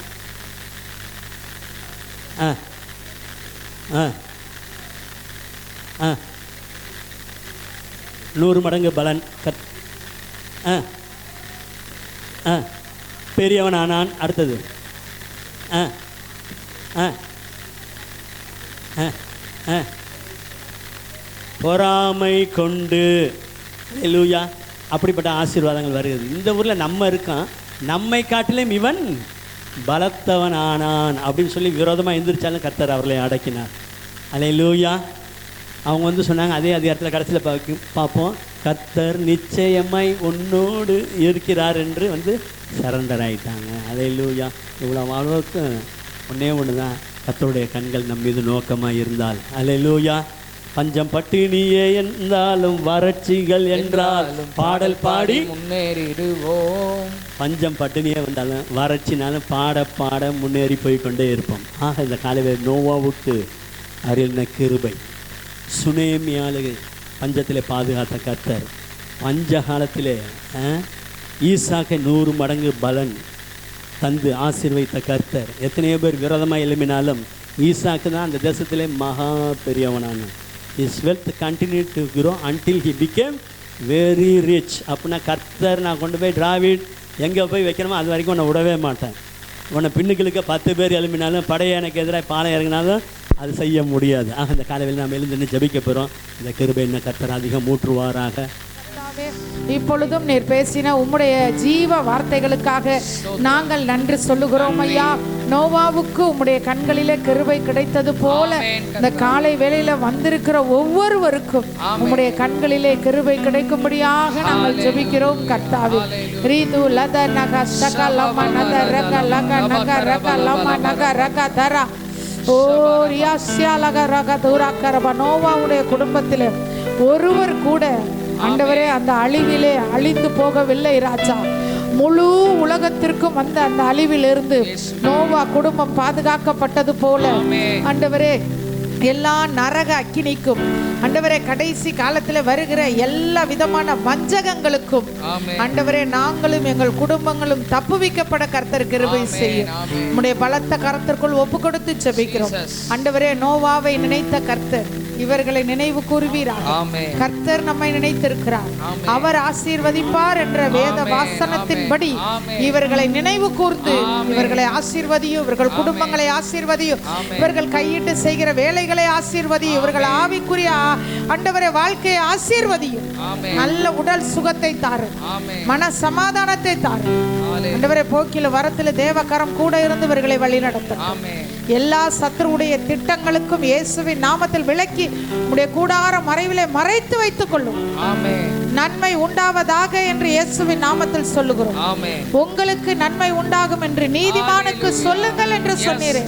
[SPEAKER 3] 100 மடங்கு பலன். பெரியவனானான். அடுத்தது பொறாமை கொண்டு. அல்லேலூயா. அப்படிப்பட்ட ஆசீர்வாதங்கள் வருகிறது. இந்த ஊரில் நம்ம இருக்கோம், நம்மை காட்டிலும் இவன் பலத்தவன் ஆனான் அப்படின்னு சொல்லி விரோதமாக எந்திரிச்சாலும் கர்த்தர் அவர்களை அடக்கினார். அல்லேலூயா. அவங்க வந்து சொன்னாங்க, அதே அதிகாரத்தில் கடைசியில் பார்ப்போம், கர்த்தர் நிச்சயமாய் உன்னோடு இருக்கிறார் என்று வந்து சரண்டர் ஆகிட்டாங்க. அல்லேலூயா. இவ்வளோ வாழ்வுக்கு ஒன்றே ஒன்று தான், கர்த்தருடைய கண்கள் நம் மீது நோக்கமாக இருந்தால். அல்லேலூயா. பஞ்சம் பட்டினியே என்றாலும் வறட்சிகள் என்றாலும் பாடல் பாடி
[SPEAKER 2] முன்னேறிடுவோம்.
[SPEAKER 3] பஞ்சம் பட்டினியே வந்தாலும் வறட்சினாலும் பாட பாட முன்னேறி போய்கொண்டே இருப்போம். ஆக இந்த காலையில் நோவாவுக்கு அருளின கிருபை, சுனேமியாளு பஞ்சத்திலே பாதுகாத்த கர்த்தர், பஞ்ச காலத்திலே ஈசாக்கை 100 மடங்கு பலன் தந்து ஆசீர்வதித்த கர்த்தர். எத்தனையோ பேர் விரோதமாக எழுப்பினாலும் ஈசாக்கு தான் அந்த தேசத்திலே மகா பெரியவனான. His wealth continued to grow until he became very rich. அப்படின்னா கர்த்தர், நான் கொண்டு போய் டிராவிட் எங்கே போய் வைக்கணுமோ அது வரைக்கும் உன்னை விடவே மாட்டேன். உன்னை பின்னுக்களுக்கு 10 பேர் எழுப்பினாலும், படையை எனக்கு எதிராக பாலம் இறங்கினாலும் அது செய்ய முடியாது. ஆக இந்த காலையில் நாம் எழுந்து ஜெபிக்க போகிறோம். இந்த கிருபை என்ன கர்த்தர் அதிகம் ஊற்றுவாராக.
[SPEAKER 4] இப்பொழுதும் நீர் பேசின உம்முடைய ஜீவ வார்த்தைகளுக்காக நாங்கள் நன்றி சொல்லுகிறோம் ஐயா. நோவாவுக்கு உம்முடைய கண்களிலே கிருபை கிடைத்தது போல இந்த காலை வேளையில வந்திருக்கிற ஒவ்வொருவருக்கும் உம்முடைய கண்களிலே கிருபை கிடைக்கும்படியாக நாங்கள் ஜெபிக்கிறோம் கர்த்தாவே. ரீது லத நக சக லம நத ரக லக நக ரக லம நக ரக தரா ஓ ரியாஸ்யா லக ரக தூரா கரப. நோவாவுடைய குடும்பத்திலே ஒருவர் கூட ஆண்டவரே அந்த அழிவிலே அழிந்து போகவில்லை ராஜா. முழு உலகத்திற்கும் வந்த அந்த அழிவிலிருந்து நோவா குடும்பம் பாதுகாக்கப்பட்டது போல ஆண்டவரே எல்லா நரக அக்கினிக்கும் ஆண்டவரே கடைசி காலத்தில் வருகிற எல்லா விதமான வஞ்சகங்களுக்கும் ஆண்டவரே நாங்களும் எங்கள் குடும்பங்களும் தப்புவிக்கப்பட கர்த்தர் கிருபை செய்யும். நம்முடைய பலத்த கரத்திற்குள் ஒப்பு கொடுத்து ஜெபிக்கிறோம் ஆண்டவரே. நோவாவை நினைத்த கர்த்தர் இவர்களை நினைவு கூறுவீராக. கர்த்தர் நம்மை நினைத்திருக்கிறார், அவர் ஆசீர்வதிப்பார் என்ற வேத வாசனத்தின்படி இவர்களை நினைவு கூர்ந்து இவர்களை ஆசீர்வதியும், இவர்கள் குடும்பங்களை ஆசீர்வதியும், இவர்கள் கையிட்டு செய்கிற வேலைகளை ஆசீர்வதியும், இவர்கள் ஆவிக்குரிய ஆண்டவரே வாழ்க்கையை ஆசீர்வதியும். நல்ல உடல் சுகத்தை தாரும், மன சமாதானத்தை தாரும் ஆண்டவரே. போக்கில வரத்துல தேவகரம் கூட இருந்து இவர்களை வழி நடத்தும். எல்லா சத்துருடைய திட்டங்களுக்கும் இயேசுவின் நாமத்தில் விலக்கி உடைய கூடார மறைவிலே மறைத்து வைத்துக் கொள்ளும். நன்மை உண்டாவதாக என்று இயேசுவின் நாமத்தில் சொல்லுகிறோம். உங்களுக்கு நன்மை உண்டாகும் என்று நீதிமானுக்கு சொல்லுங்கள் என்று சொன்னீரே.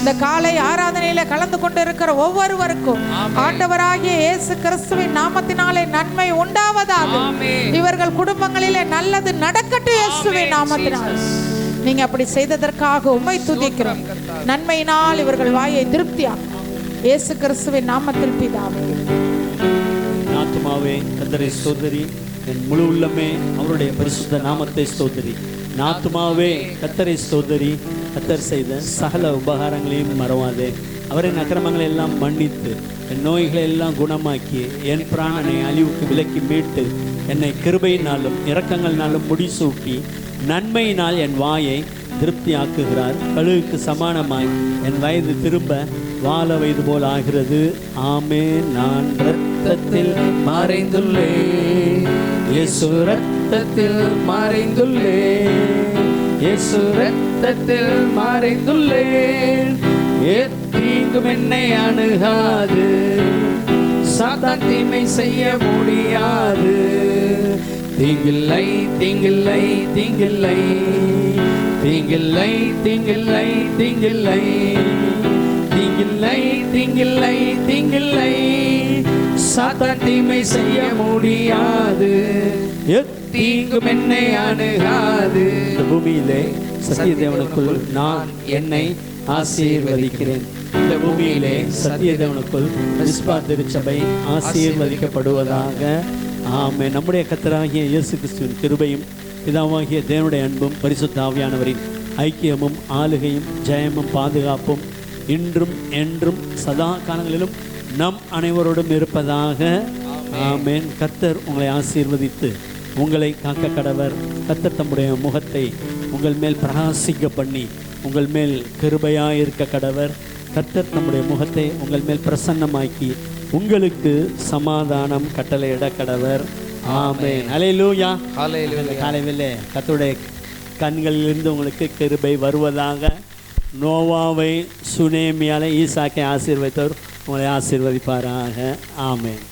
[SPEAKER 4] இந்த காலை ஆராதனையில கலந்து கொண்டிருக்கிற ஒவ்வொருவருக்கும் ஆண்டவராகிய இயேசு கிறிஸ்துவின் நாமத்தினாலே நன்மை உண்டாவதாக. இவர்கள் குடும்பங்களிலே நல்லது நடக்கட்டும் இயேசுவின் நாமத்தினால். நீங்க அப்படி செய்ததற்காக உம்மை துதிக்கிறோம். நன்மையினால் இவர்கள் வாயை திருப்தியாக்கும் இயேசு கிறிஸ்துவின் நாமத்தில் பிதாவே.
[SPEAKER 3] ஆத்துமாவே கர்த்தரை ஸ்தோத்திரி, என் முழு உள்ளமே அவருடைய பரிசுத்த நாமத்தை ஸ்தோத்திரி. ஆத்துமாவே கர்த்தரை ஸ்தோத்திரி, கர்த்தர் செய்த சகல உபகாரங்களையும் மறவாதே. அவரின் அக்கிரமங்களை எல்லாம் மன்னித்து என் நோய்களை எல்லாம் குணமாக்கி என் பிராணனை அழிவுக்கு விலக்கி மீட்டு என்னை கிருபையினாலும் இரக்கங்களினாலும் முடிசூட்டி நன்மையினால் என் வாயை திருப்தியாக்குகிறார். கழுகுக்கு சமானமாய் என் வயது திரும்ப வாழ வயது போல் ஆகிறது. ஆமென். நான் இரத்தத்தில் மறைந்துள்ளேன், இயேசு இரத்தத்தில் மறைந்துள்ளேன், இயேசு இரத்தத்தில் மறைந்துள்ளேன். தீங்கும் என்னை அணுகாது, சாத்தான் தீமை செய்ய முடியாது. தீங்கில்லை தீங்கில்லை தீங்கில்லை தீங்கில்லை தீங்கில்லை தீங்கில்லை தீங்கில்லை தீங்கில்லை தீங்கில்லை, சாத்தான் தீமை செய்ய முடியாது. தீங்கும் என்னை அணுகாது. இந்த பூமியிலே சத்திய தேவனுக்குள் நான் என்னை ஆசீர்வதிக்கிறேன். இந்த பூமியிலே சத்திய தேவனுக்குள் மிஸ்பா திருச்சபை ஆசீர்வதிக்கப்படுவதாக. ஆமென். நம்முடைய கர்த்தராகிய இயேசு கிறிஸ்துவின் கிருபையும் பிதாவாகிய தேவனுடைய அன்பும் பரிசுத்த ஆவியானவரின் ஐக்கியமும் ஆளுகையும் ஜெயமும் பாதுகாப்பும் இன்றும் என்றும் சதா காலங்களிலும் நம் அனைவரோடும் இருப்பதாக. ஆமென். கர்த்தர் உங்களை ஆசீர்வதித்து உங்களை காக்க கடவர். கர்த்தர் தம்முடைய முகத்தை உங்கள் மேல் பிரகாசிக்க பண்ணி உங்கள் மேல் கிருபையாக இருக்க கடவர். கர்த்தர் நம்முடைய முகத்தை உங்கள் மேல் பிரசன்னமாக்கி உங்களுக்கு சமாதானம் கட்டளையிட கடவர். ஆமென். ஹல்லேலூயா. காலையிலே கர்த்தருடைய கண்களிலிருந்து உங்களுக்கு கிருபை வருவதாக. நோவாவை சுனேமியால ஈசாக்கை ஆசீர்வதித்தவர் உங்களை ஆசீர்வதிப்பாராக. ஆமென்.